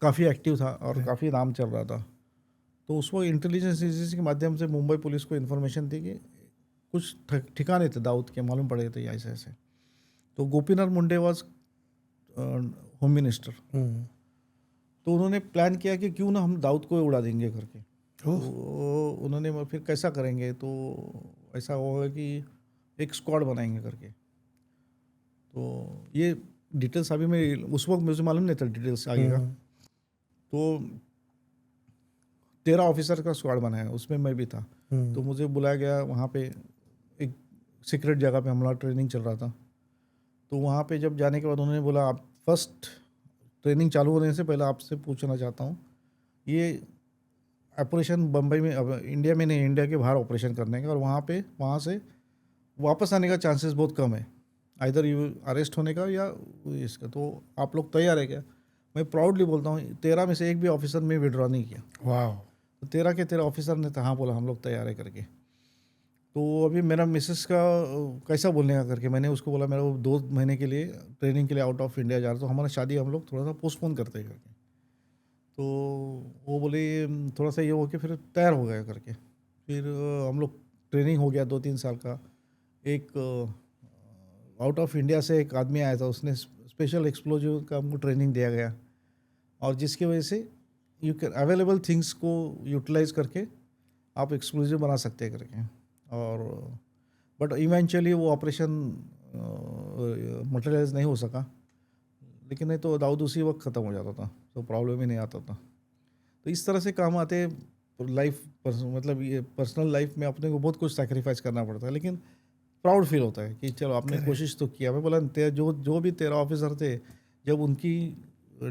काफ़ी एक्टिव था और काफ़ी नाम चल रहा था। तो उस वक्त इंटेलिजेंस एजेंसी के माध्यम से मुंबई पुलिस को इन्फॉर्मेशन थी कि कुछ ठिकाने थे दाऊद के, मालूम पड़े थे ऐसे ऐसे। तो Gopinath Munde was home minister. तो उन्होंने प्लान किया कि क्यों ना हम दाऊद को उड़ा देंगे करके। तो उन्होंने फिर कैसा करेंगे, तो ऐसा होगा कि एक स्क्वाड बनाएंगे करके। तो ये डिटेल्स अभी मैं, उस वक्त मुझे मालूम नहीं था डिटेल्स आगे का। तो 13 ऑफिसर का स्क्वाड बनाया, उसमें मैं भी था। तो मुझे बुलाया गया वहाँ पे, एक सीक्रेट जगह पे हमारा ट्रेनिंग चल रहा था। तो वहाँ पे जब जाने के बाद उन्होंने बोला आप फर्स्ट ट्रेनिंग चालू होने से पहले आपसे पूछना चाहता हूँ, ये ऑपरेशन बम्बई में, अब इंडिया में नहीं, इंडिया के बाहर ऑपरेशन करने का, और वहाँ से वापस आने का चांसेस बहुत कम है, आइदर यू अरेस्ट होने का या इसका। तो आप लोग तैयार है क्या? मैं प्राउडली बोलता हूँ 13 में से एक भी ऑफिसर ने विड्रॉ नहीं किया। वाह। तो 13 के 13 ऑफिसर ने तो हाँ बोला हम लोग तैयार है करके। तो अभी मेरा मिसेस का कैसा बोलने का करके, मैंने उसको बोला मेरा 2 महीने के लिए ट्रेनिंग के लिए आउट ऑफ इंडिया जा रहा, तो हमारा शादी हम लोग थोड़ा सा पोस्टपोन करते हैं करके। तो वो बोले थोड़ा सा ये हो के फिर तैयार हो गया करके। फिर हम लोग ट्रेनिंग हो गया 2-3 साल का। एक आउट ऑफ इंडिया से एक आदमी आया था, उसने स्पेशल एक्सप्लोजिव का हमको ट्रेनिंग दिया गया, और जिसकी वजह से यू कैन अवेलेबल थिंग्स को यूटिलाइज करके आप एक्सप्लोजिव बना सकते हैं करके। और बट इवेंचुअली वो ऑपरेशन मटेरियलाइज नहीं हो सका, लेकिन नहीं तो दाऊद उसी वक्त ख़त्म हो जाता था, तो प्रॉब्लम ही नहीं आता था। तो इस तरह से काम आते लाइफ मतलब ये पर्सनल लाइफ में अपने को बहुत कुछ सैक्रिफाइस करना पड़ता है, लेकिन प्राउड फील होता है कि चलो आपने कोशिश तो किया। मैं बोला जो भी तेरा ऑफिसर थे, जब उनकी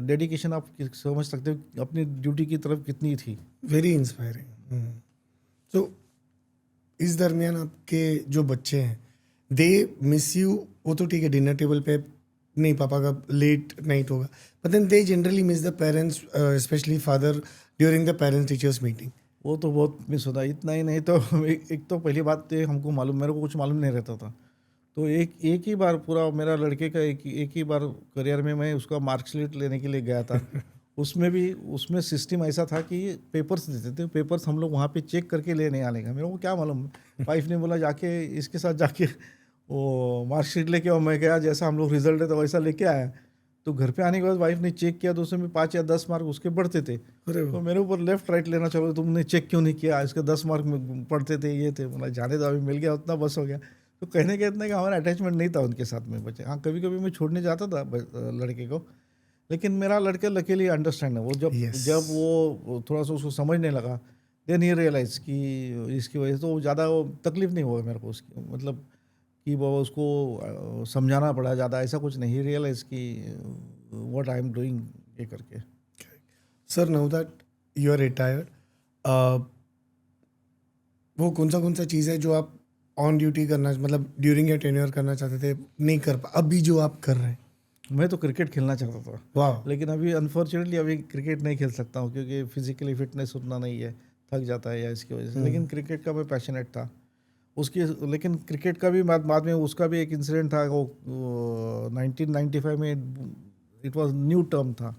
डेडिकेशन आप समझ सकते हो अपनी ड्यूटी की तरफ कितनी थी। Very inspiring. तो इस दरमियान आपके जो बच्चे हैं, दे मिस यू। वो तो ठीक है, डिनर टेबल पे नहीं, पापा का लेट नाइट होगा, but then they generally miss the parents, specially father, during the parents teachers meeting. वो तो बहुत मिस होता है। इतना ही नहीं तो एक तो पहली बात तो हमको मालूम, मेरे को कुछ मालूम नहीं रहता था। तो एक ही बार पूरा मेरा लड़के का एक ही बार करियर में मैं उसका मार्कशीट लेने के लिए गया था। उसमें सिस्टम ऐसा था कि पेपर्स देते थे, पेपर्स हम लोग वहाँ पे चेक करके लेने आने का। मेरे को क्या मालूम, वाइफ ने बोला जाके इसके साथ जाके वो मार्कशीट लेके आओ। मैं गया, जैसा हम लोग रिजल्ट है तो वैसा लेके आया। तो घर पे आने के बाद वाइफ ने चेक किया तो उसमें 5 या 10 मार्क उसके बढ़ते थे। तो मेरे ऊपर लेफ्ट राइट लेना चलो, तुमने चेक क्यों नहीं किया, इसके 10 मार्क में पढ़ते थे, ये थे। बोला जाने तो अभी मिल गया उतना बस हो गया। तो कहने के इतना कि हमारा अटैचमेंट नहीं था उनके साथ में बच्चे। हाँ, कभी कभी मैं छोड़ने जाता था लड़के को, लेकिन मेरा लड़का लकीली अंडरस्टैंड है। वो जब वो थोड़ा सा उसको समझने लगा, देन ही रियलाइज कि इसकी वजह से तो ज़्यादा वो तकलीफ नहीं हुआ मेरे को उसकी, मतलब कि वो उसको समझाना पड़ा ज़्यादा, ऐसा कुछ नहीं। रियलाइज कि व्हाट आई एम डूइंग ये करके। Sir, now that you are retired, वो कौन सा चीज़ है जो आप ऑन ड्यूटी करना, मतलब ड्यूरिंग योर टेन्योर करना चाहते थे, नहीं कर पा, अभी जो आप कर रहे हैं? मैं तो क्रिकेट खेलना चाहता था, वाह। लेकिन अभी अनफॉर्चुनेटली अभी क्रिकेट नहीं खेल सकता हूँ, क्योंकि फिजिकली फिटनेस उतना नहीं है, थक जाता है या इसकी वजह से। लेकिन क्रिकेट का मैं पैशनेट था उसकी। लेकिन क्रिकेट का भी बाद में उसका भी एक इंसिडेंट था। वो 1995 में इट वाज न्यू टर्म था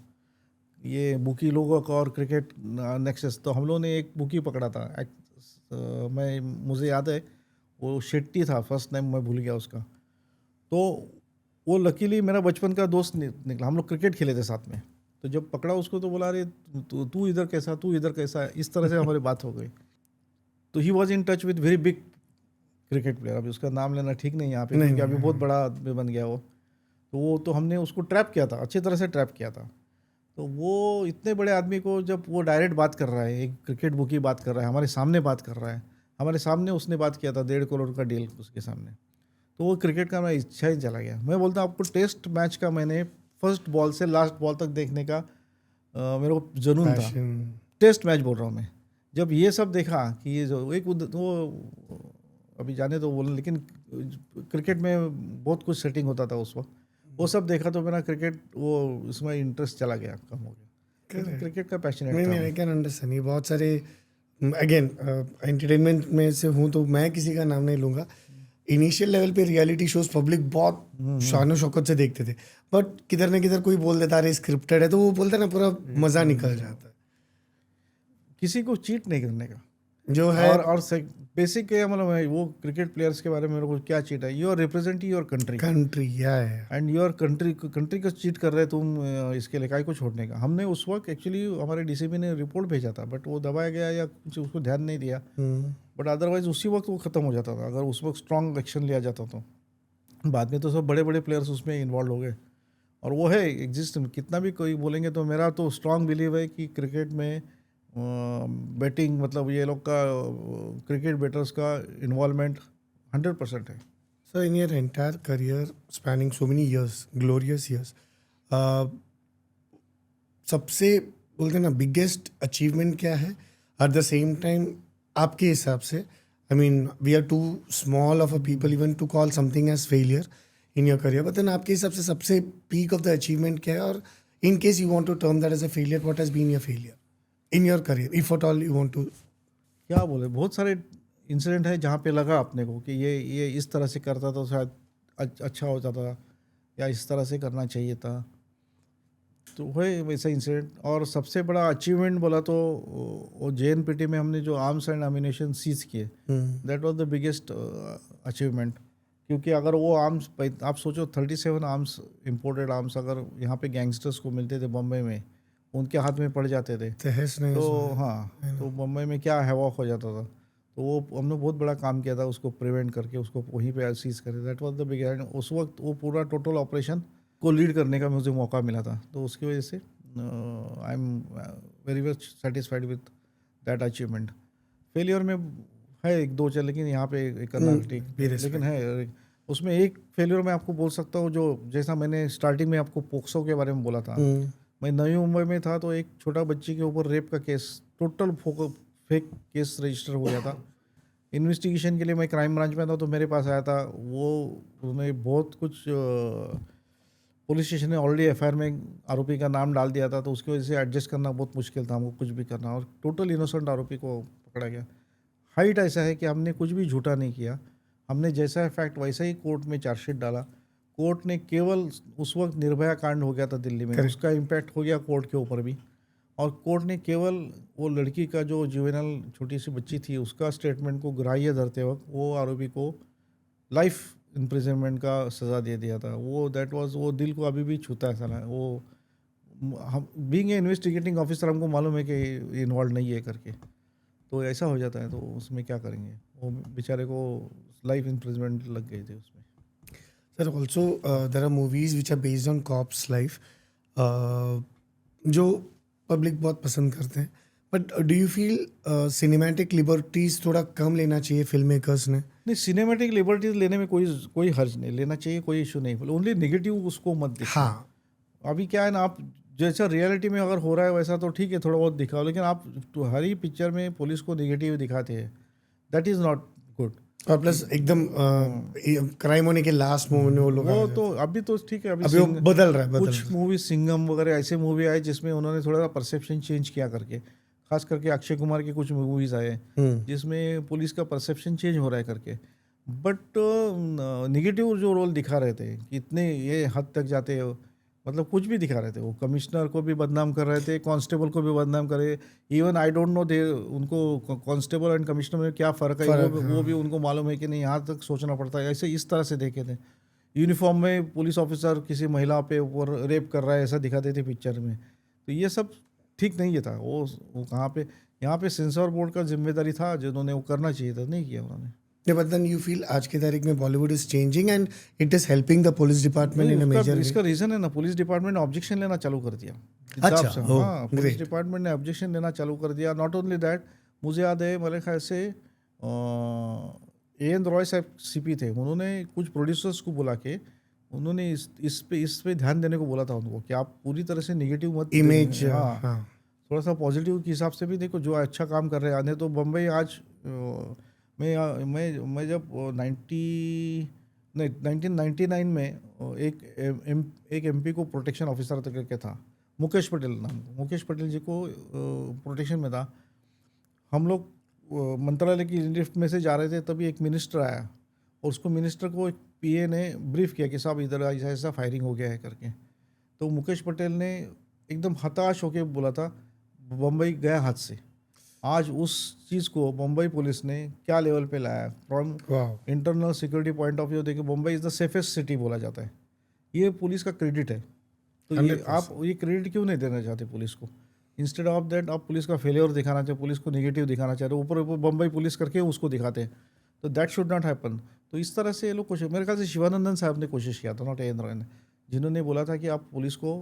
ये, बुकी लोगों का और क्रिकेट नेक्सस। तो हम लोगों ने एक बुकी पकड़ा था। मुझे याद है वो शेट्टी था, फर्स्ट नेम मैं भूल गया उसका। तो वो लकीली मेरा बचपन का दोस्त निकला, हम लोग क्रिकेट खेले थे साथ में। तो जब पकड़ा उसको तो बोला, अरे तू इधर कैसा, तू इधर कैसा, इस तरह से हमारी बात हो गई। तो he was in touch with very big cricket player. अभी उसका नाम लेना ठीक नहीं यहाँ पे, क्योंकि अभी बहुत बड़ा आदमी बन गया वो। तो हमने उसको ट्रैप किया था, अच्छी तरह से ट्रैप किया था। तो वो इतने बड़े आदमी को जब वो डायरेक्ट बात कर रहा है, एक क्रिकेट बुकी बात कर रहा है, हमारे सामने बात कर रहा है, हमारे सामने उसने बात किया था 1.5 करोड़ का डील उसके सामने। तो वो क्रिकेट का मेरा इच्छा ही चला गया। मैं बोलता हूँ आपको, टेस्ट मैच का मैंने फर्स्ट बॉल से लास्ट बॉल तक देखने का मेरे को जुनून था। टेस्ट मैच बोल रहा हूँ मैं। जब ये सब देखा कि ये जो एक वो अभी जाने तो बोल, लेकिन क्रिकेट में बहुत कुछ सेटिंग होता था उस वक्त, वो सब देखा तो मेरा क्रिकेट वो इसमें इंटरेस्ट चला गया, कम हो गया। क्रिकेट का पैशनेट था। नहीं, आई कैन अंडरस्टैंड। ये बहुत सारे, अगेन एंटरटेनमेंट में से हूँ तो मैं किसी का नाम नहीं लूँगा। इनिशियल लेवल पे रियलिटी शोज पब्लिक बहुत शान शौकत से देखते थे, बट किधर न किधर कोई बोल देता अरे स्क्रिप्टेड है, तो वो बोलते ना पूरा मज़ा निकल जाता है। किसी को चीट नहीं करने का जो है और बेसिक है, मतलब वो क्रिकेट प्लेयर्स के बारे में मेरे को क्या चीट है, you are representing your country and your country को चीट कर रहे तुम, इसके लिए काय को छोड़ने का। हमने उस वक्त एक्चुअली हमारे डीसीपी ने रिपोर्ट भेजा था, बट वो दबाया गया या कुछ उसको ध्यान नहीं दिया। बट अदरवाइज उसी वक्त वो ख़त्म हो जाता था अगर उस वक्त स्ट्रॉन्ग एक्शन लिया जाता। तो बाद में तो सब बड़े बड़े प्लेयर्स उसमें इन्वॉल्व हो गए, और वो है एग्जिस्ट। कितना भी कोई बोलेंगे तो मेरा तो स्ट्रॉन्ग बिलीव है कि क्रिकेट में बैटिंग, मतलब ये लोग का क्रिकेट बेटर्स का इन्वॉल्वमेंट 100% है। Sir, in your entire career spanning so many years, glorious years, सबसे बोलते ना बिगेस्ट अचीवमेंट क्या है? एट द सेम टाइम आपके हिसाब से, I mean we are too small of a people even to call something as failure in your career, but then आपके हिसाब से सबसे पीक ऑफ द अचीवमेंट क्या है? और in case you want to term that as a failure, what has been your failure in your career, if at all you want to? क्या बोले, बहुत सारे इंसिडेंट है जहाँ पे लगा अपने को कि ये इस तरह से करता तो शायद अच्छा हो जाता, या इस तरह से करना चाहिए था। तो वही वैसा इंसिडेंट। और सबसे बड़ा अचीवमेंट बोला तो वो JNPT में हमने जो आर्म्स एंड एम्यूनेशन सीज किए, that was the biggest achievement. क्योंकि अगर वो आर्म्स आप सोचो 37 आर्म्स इम्पोर्टेड आर्म्स अगर यहाँ पे गैंगस्टर्स को मिलते थे बम्बई में, उनके हाथ में पड़ जाते थे तहस नहीं तो उसमें। हाँ, तो मुंबई में क्या हैवॉक हो जाता था। तो वो हमने बहुत बड़ा काम किया था उसको प्रिवेंट करके, उसको वहीं पे सीज करे। That was the big and उस वक्त वो पूरा टोटल ऑपरेशन को लीड करने का मुझे मौका मिला था। तो उसकी वजह से I am very much satisfied with that achievement. Failure में है एक दो चल, लेकिन यहाँ पे एक करना ठीक, be लेकिन है उसमें एक फेलियर मैं आपको बोल सकता हूँ, जो जैसा मैंने स्टार्टिंग में आपको पोक्सो के बारे में बोला था। मैं नई मुंबई में था तो एक छोटा बच्ची के ऊपर रेप का case, total fake case register हो गया था। इन्वेस्टिगेशन के लिए मैं क्राइम ब्रांच में था तो मेरे पास आया था वो, उसने बहुत कुछ पुलिस स्टेशन ने ऑलरेडी एफआईआर में आरोपी का नाम डाल दिया था, तो उसकी वजह से एडजस्ट करना बहुत मुश्किल था हमको कुछ भी करना, और टोटल इनोसेंट आरोपी को पकड़ा गया। हाइट ऐसा है कि हमने कुछ भी झूठा नहीं किया, हमने जैसा है फैक्ट वैसा ही कोर्ट में चार्जशीट डाला। कोर्ट ने केवल उस वक्त निर्भया कांड हो गया था दिल्ली में, उसका इम्पैक्ट हो गया कोर्ट के ऊपर भी, और कोर्ट ने केवल वो लड़की का जो जुवेनल छोटी सी बच्ची थी उसका स्टेटमेंट को ग्राह्य धरते वक्त वो आरोपी को लाइफ इम्प्रिजनमेंट का सज़ा दे दिया था। वो दैट वाज, वो दिल को अभी भी छूता है साला। वो हम बीइंग ए इन्वेस्टिगेटिंग ऑफिसर हमको मालूम है कि इन्वॉल्व नहीं है करके, तो ऐसा हो जाता है तो उसमें क्या करेंगे। वो बेचारे को लाइफ इम्प्रिजनमेंट लग गई थी उसमें। Sir also there are movies which are based on cops life जो पब्लिक बहुत पसंद करते हैं, but do you feel cinematic liberties थोड़ा कम लेना चाहिए फिल्म मेकर्स ने? नहीं, सिनेमैटिक लिबर्टीज लेने में कोई हर्ज नहीं, लेना चाहिए, कोई इशू नहीं। ओनली नेगेटिव उसको मत दिखाओ। हाँ, अभी क्या है ना, आप जैसा रियलिटी में अगर हो रहा है वैसा तो ठीक है, थोड़ा बहुत दिखाओ, लेकिन आप तो हर ही पिक्चर में पुलिस को नेगेटिव दिखाते हैं, दैट इज़ नॉट गुड। और प्लस एकदम क्राइम होने के लास्ट मोमेंट में वो लोग वो तो अभी तो ठीक है, अभी वो बदल रहा है कुछ मूवी सिंघम वगैरह ऐसे मूवी आए जिसमें उन्होंने थोड़ा सा परसेप्शन चेंज किया करके, खास करके अक्षय कुमार के कुछ मूवीज आए जिसमें पुलिस का परसेप्शन चेंज हो रहा है करके। बट निगेटिव जो रोल दिखा रहे थे कि इतने ये हद तक जाते हो, मतलब कुछ भी दिखा रहे थे। वो कमिश्नर को भी बदनाम कर रहे थे, कांस्टेबल को भी बदनाम कर रहे। इवन आई डोंट नो दे उनको कांस्टेबल एंड कमिश्नर में क्या फ़र्क है, वो भी उनको मालूम है कि नहीं, यहाँ तक सोचना पड़ता है। ऐसे इस तरह से देखे थे, यूनिफॉर्म में पुलिस ऑफिसर किसी महिला पे ऊपर रेप कर रहा है ऐसा दिखाते थे पिक्चर में। तो ये सब ठीक नहीं था। वो कहाँ पे, यहाँ पे सेंसर बोर्ड का जिम्मेदारी था, जिन्होंने वो करना चाहिए था, नहीं किया उन्होंने। बट देन यू फील आज की तारीख में Bollywood is changing and it is helping the police department in a major way. इसका रीजन है ना, पुलिस डिपार्टमेंट ने ऑब्जेक्शन लेना चालू कर दिया। अच्छा, हाँ, पुलिस डिपार्टमेंट ने ऑब्जेक्शन लेना चालू कर दिया। नॉट ओनली दैट, मुझे याद है मेरे ख्याल से एन रॉय साहब सीपी थे, उन्होंने कुछ प्रोड्यूसर्स को बुला के उन्होंने इस पे ध्यान देने को बोला था उनको कि आप पूरी तरह से नेगेटिव मत इमेज, हाँ, थोड़ा सा पॉजिटिव के हिसाब से भी देखो, जो अच्छा काम कर रहे हैं। तो बम्बई आज मैं जब 1999 में एक एमपी को प्रोटेक्शन ऑफिसर करके था, मुकेश पटेल नाम, मुकेश पटेल जी को प्रोटेक्शन में था। हम लोग मंत्रालय की लिफ्ट में से जा रहे थे, तभी एक मिनिस्टर आया और उसको मिनिस्टर को एक पीए ने ब्रीफ किया कि साहब इधर ऐसा ऐसा फायरिंग हो गया है करके। तो मुकेश पटेल ने एकदम हताश होकर बोला था बम्बई गया हाथ से। आज उस चीज़ को बम्बई पुलिस ने क्या लेवल पे लाया, from internal security point of view देखे Bombay is the safest city बोला जाता है। ये पुलिस का क्रेडिट है। तो ये आप ये क्रेडिट क्यों नहीं देना चाहते पुलिस को? इंस्टेड ऑफ दैट आप पुलिस का फेलियर दिखाना चाहते, पुलिस को नेगेटिव दिखाना चाहते, ऊपर ऊपर बम्बई पुलिस करके उसको दिखाते हैं। तो दैट शुड नॉट हैपन। तो इस तरह से ये लोग कोशिश, मेरे ख्याल से शिवानंदन साहब ने कोशिश किया था, नॉट एन रॉय ने, जिन्होंने बोला था कि आप पुलिस को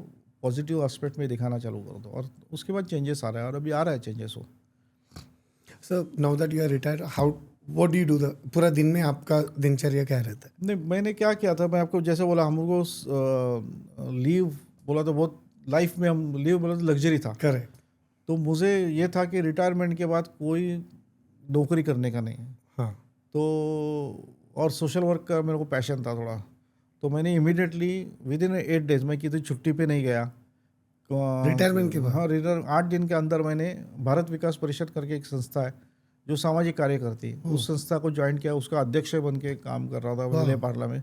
पॉजिटिव एस्पेक्ट में दिखाना चालू कर दो, और उसके बाद चेंजेस आ रहा है, और अभी आ रहा है चेंजेस हो। Sir now that you are retired, how what do you do the पूरा दिन में आपका दिनचर्या क्या रहता है? नहीं, मैंने क्या किया था, मैं आपको जैसे बोला, हमको लीव बोला तो बहुत, लाइफ में हम लीव बोला तो लग्जरी था। करेक्ट। तो मुझे ये था कि रिटायरमेंट के बाद कोई नौकरी करने का नहीं है। हाँ। तो और सोशल वर्क का मेरे को पैशन था थोड़ा, तो मैंने इमीडिएटली विद इन 8 डेज, मैं किसी छुट्टी पे नहीं गया रिटायरमेंट के बाद। हाँ, 8 दिन के अंदर मैंने भारत विकास परिषद करके एक संस्था है जो सामाजिक कार्य करती है, उस संस्था को ज्वाइन किया, उसका अध्यक्ष बन के काम कर रहा था विले पार्ला में।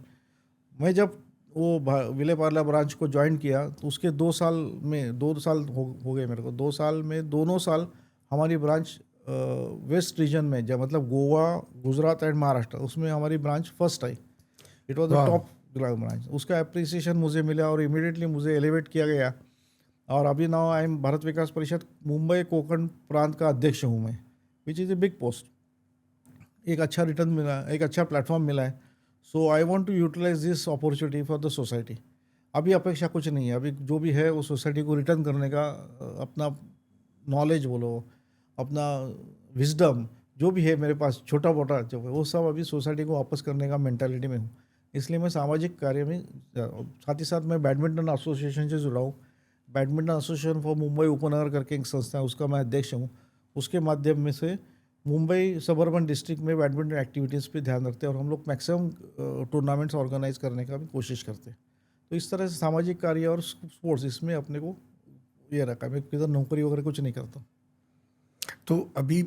मैं जब वो विले पार्ला ब्रांच को ज्वाइन किया तो उसके 2 साल हो गए मेरे को। 2 साल में दोनों साल हमारी ब्रांच वेस्ट रीजन में, जब मतलब गोवा, गुजरात एंड महाराष्ट्र, उसमें हमारी branch first I. It was the top crime branch. उसका अप्रिसिएशन मुझे मिला और इमीडिएटली मुझे एलिवेट किया गया। और अभी now I am Bharat Vikas Parishad Mumbai Konkan प्रांत का अध्यक्ष हूँ मैं, which is a big post. एक अच्छा रिटर्न मिला, एक अच्छा प्लेटफॉर्म मिला है। So I want to utilize this opportunity for the society. अभी अपेक्षा कुछ नहीं है, अभी जो भी है वो सोसाइटी को रिटर्न करने का अपना नॉलेज बोलो, अपना विजडम जो भी है मेरे पास छोटा मोटा जो है वो सब अभी सोसाइटी को वापस करने का मेंटालिटी में हूँ। इसलिए मैं सामाजिक कार्य में साथ ही साथ मैं बैडमिंटन एसोसिएशन से जुड़ा हूँ। बैडमिंटन एसोसिएशन फॉर मुंबई उपनगर करके एक संस्था है, उसका मैं अध्यक्ष हूँ। उसके माध्यम में से मुंबई सबर्बन डिस्ट्रिक्ट में बैडमिंटन एक्टिविटीज़ पे ध्यान रखते हैं और हम लोग मैक्सिमम टूर्नामेंट्स ऑर्गेनाइज करने का भी कोशिश करते हैं। तो इस तरह से सामाजिक कार्य और स्पोर्ट्स इसमें अपने को ये रखा है। मैं किधर नौकरी वगैरह कुछ नहीं करता। तो अभी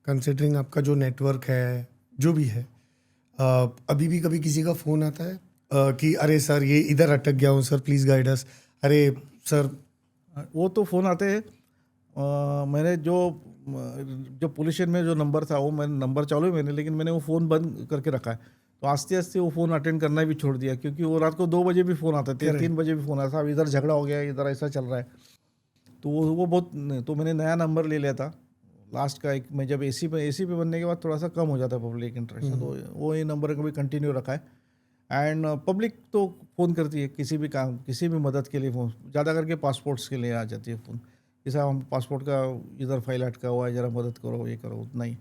कंसिडरिंग आपका जो नेटवर्क है जो भी है, अभी भी कभी किसी का फ़ोन आता है कि अरे सर ये इधर अटक गया हूँ सर प्लीज़ गाइड अस, अरे सर? वो तो फ़ोन आते हैं। मैंने जो पोल्यूशन में जो नंबर था वो मैंने नंबर चालू है मैंने, लेकिन मैंने वो फ़ोन बंद करके रखा है। तो आस्ते आस्ते वो फ़ोन अटेंड करना भी छोड़ दिया, क्योंकि वो रात को 2 बजे भी फ़ोन आता है, 3 बजे भी फ़ोन आता था, अब इधर झगड़ा हो गया, इधर ऐसा चल रहा है। तो वो बहुत, तो मैंने नया नंबर ले लिया था लास्ट का एक। मैं जब एसी पे बनने के बाद थोड़ा सा कम हो जाता है पब्लिक इंटरेक्शन, तो वो ये नंबर को भी कंटिन्यू रखा है। एंड पब्लिक तो फ़ोन करती है किसी भी काम, किसी भी मदद के लिए फ़ोन, ज़्यादा करके पासपोर्ट्स के लिए आ जाती है फ़ोन कि साहब हम पासपोर्ट का इधर फाइल अटका हुआ है, ज़रा मदद करो, ये करो, उतना ही।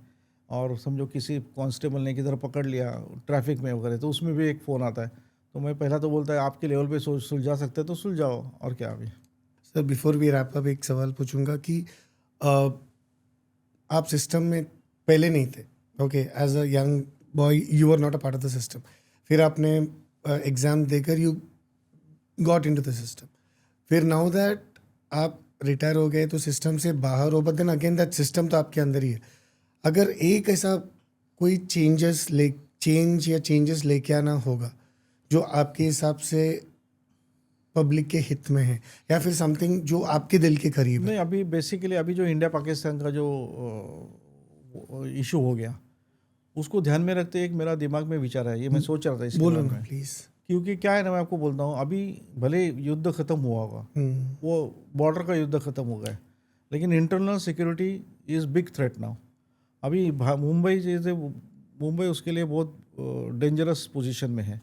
और समझो किसी कांस्टेबल ने किधर पकड़ लिया ट्रैफिक में वगैरह, तो उसमें भी एक फ़ोन आता है। तो मैं पहला तो बोलता है आपके लेवल पे सुलझा सकते हैं तो सुलझाओ, और क्या। अभी sir before we wrap up एक सवाल पूछूंगा कि आप सिस्टम में पहले नहीं थे, okay, as a young boy you are not a part of the system, फिर आपने एग्ज़ाम देकर you got into the system, फिर नाउ दैट आप रिटायर हो गए तो सिस्टम से बाहर हो, but then again that system तो आपके अंदर ही है। अगर एक ऐसा कोई चेंजेस लेके आना होगा जो आपके हिसाब से पब्लिक के हित में है, या फिर समथिंग जो आपके दिल के करीब है? नहीं, अभी बेसिकली अभी जो इंडिया पाकिस्तान का जो इशू हो गया उसको ध्यान में रखते एक मेरा दिमाग में विचार है, ये मैं सोच रहा था इसके बोलो बारे ना में। प्लीज़। क्योंकि क्या है ना, मैं आपको बोलता हूँ, अभी भले युद्ध खत्म हुआ होगा, वो बॉर्डर का युद्ध खत्म हो गया है, लेकिन internal security is big threat now. अभी मुंबई जैसे, मुंबई उसके लिए बहुत डेंजरस पोजीशन में है।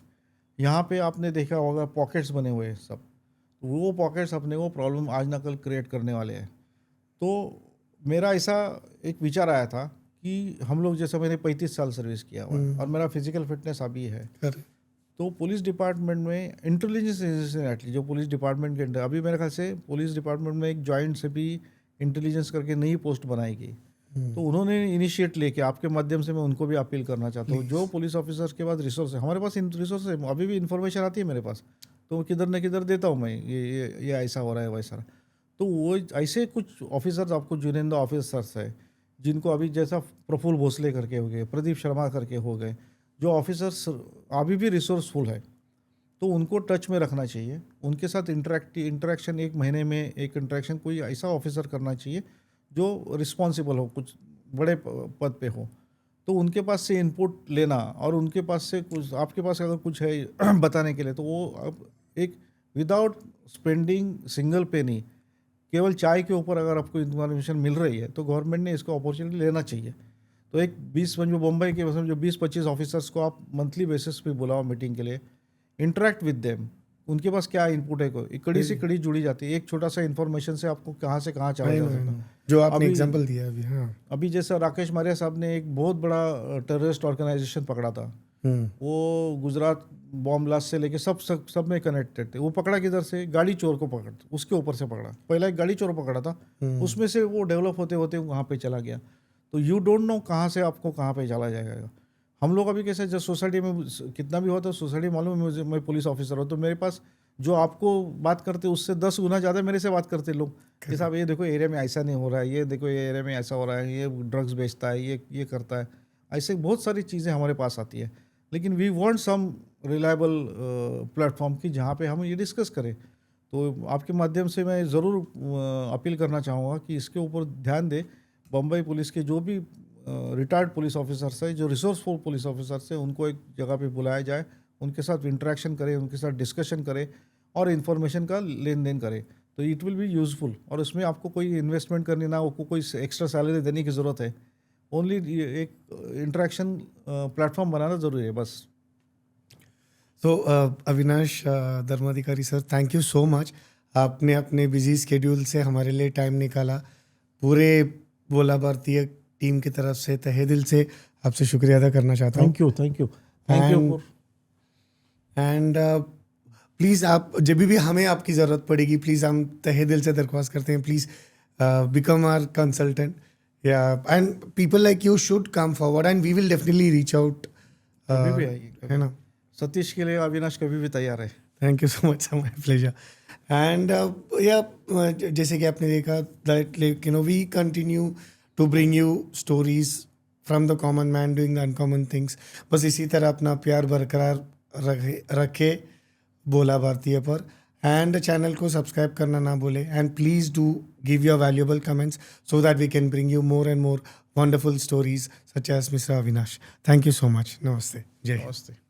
यहाँ पे आपने देखा होगा पॉकेट्स बने हुए हैं सब, तो वो पॉकेट्स अपने को प्रॉब्लम आज ना कल क्रिएट करने वाले हैं। तो मेरा ऐसा एक विचार आया था कि हम लोग, जैसे मैंने 35 साल सर्विस किया हुआ है और मेरा फिजिकल फिटनेस अभी है, तो पुलिस डिपार्टमेंट में इंटेलिजेंस एजेंसी एटलीस्ट जो पुलिस डिपार्टमेंट के अंदर, अभी मेरे ख्याल से पुलिस डिपार्टमेंट में एक जॉइंट से भी इंटेलिजेंस करके नई पोस्ट बनाई गई। तो उन्होंने इनिशिएट लेके, आपके माध्यम से मैं उनको भी अपील करना चाहता हूँ, जो पुलिस ऑफिसर्स के पास रिसोर्स है, हमारे पास रिसोर्स है, अभी भी इन्फॉर्मेशन आती है मेरे पास, तो किधर न किधर देता हूँ मैं, ये ऐसा हो रहा है वैसा। तो वो ऐसे कुछ ऑफिसर्स आपको जुनिंदा ऑफिसर्स है जिनको अभी, जैसा प्रफुल्ल भोसले करके हो गए, प्रदीप शर्मा करके हो गए, जो ऑफिसर्स अभी भी रिसोर्सफुल है, तो उनको टच में रखना चाहिए। उनके साथ इंटरेक्शन एक महीने में एक इंटरेक्शन कोई ऐसा ऑफिसर करना चाहिए जो रिस्पॉन्सिबल हो, कुछ बड़े पद पे हो, तो उनके पास से इनपुट लेना, और उनके पास से कुछ, आपके पास अगर कुछ है बताने के लिए, तो वो अब एक विदाउट स्पेंडिंग सिंगल पेनी, केवल चाय के ऊपर अगर आपको इन्फॉर्मेशन मिल रही है तो गवर्नमेंट ने इसको अपॉर्चुनिटी लेना चाहिए। तो एक 20 जो मुंबई के मतलब जो 20-25 ऑफिसर्स को आप मंथली बेसिस पे बुलाओ मीटिंग के लिए, इंटरेक्ट विद देम, उनके पास क्या इनपुट है, कोई कड़ी से कड़ी जुड़ी जाती है, एक छोटा सा इन्फॉर्मेशन से आपको कहाँ से कहाँ चला जा सकता है। जो आपने एग्जांपल दिया अभी, हाँ, अभी जैसा राकेश मारिया साहब ने एक बहुत बड़ा टेररिस्ट ऑर्गेनाइजेशन पकड़ा था, वो गुजरात बॉम्ब ब्लास्ट से लेके सब में कनेक्टेड थे। वो पकड़ा किधर से, गाड़ी चोर को पकड़ा, उसके ऊपर से पकड़ा, पहला एक गाड़ी चोर पकड़ा था, उसमें से वो डेवलप होते होते वहाँ पे चला गया। तो यू डोंट नो कहाँ से आपको कहाँ पे चला जाएगा। हम लोग अभी कैसे, जब सोसाइटी में कितना भी हुआ तो सोसाइटी मालूम है मुझे, मैं पुलिस ऑफिसर हूँ, तो मेरे पास जो आपको बात करते उससे 10 गुना ज़्यादा मेरे से बात करते लोग कि साहब ये देखो एरिया में ऐसा नहीं हो रहा है, ये देखो ये एरिया में ऐसा हो रहा है, ये ड्रग्स बेचता है, ये करता है, ऐसे बहुत सारी चीज़ें हमारे पास आती है। लेकिन we want some reliable platform की जहाँ पे हम ये डिस्कस करें। तो आपके माध्यम से मैं ज़रूर अपील करना चाहूँगा कि इसके ऊपर ध्यान दें। बम्बई पुलिस के जो भी रिटायर्ड पुलिस ऑफिसर्स हैं, जो रिसोर्सफुल पुलिस ऑफिसर्स हैं, उनको एक जगह पे बुलाया जाए उनके साथ इंटरेक्शन करें, उनके साथ डिस्कशन करें और इन्फॉर्मेशन का लेन देन करें, तो इट विल बी यूजफुल। और उसमें आपको कोई इन्वेस्टमेंट करनी ना, आपको कोई एक्स्ट्रा सैलरी देने की ज़रूरत है, ओनली एक इंटरेक्शन प्लेटफॉर्म बनाना ज़रूरी है बस। तो Avinash Dharmadhikari sir, thank you so much. आपने अपने बिजी स्केड्यूल से हमारे लिए टाइम निकाला। पूरे बोला भारतीय टीम की तरफ से तहे दिल से आपसे शुक्रिया अदा करना चाहता हूँ। Thank you. एंड प्लीज़ आप जब भी हमें आपकी ज़रूरत पड़ेगी, प्लीज़ हम तहे दिल से दरख्वास्त करते हैं, प्लीज़ बिकम आवर कंसल्टेंट, या and people like you should come forward and we will definitely reach out, कभी भी आइए, है ना। सतीश के लिए अविनाश कभी भी तैयार है। Thank you so much, my pleasure. And या जैसे कि आपने देखा that like we continue to bring you stories from the common man doing the uncommon things. बस इसी तरह अपना प्यार बरकरार रखे बोला भारतीय पर, एंड चैनल को सब्सक्राइब करना ना भूले, and please do give your valuable comments so that we can bring you more and more wonderful stories such as Mr. Avinash. Thank you so much. Namaste. Jai. नमस्ते।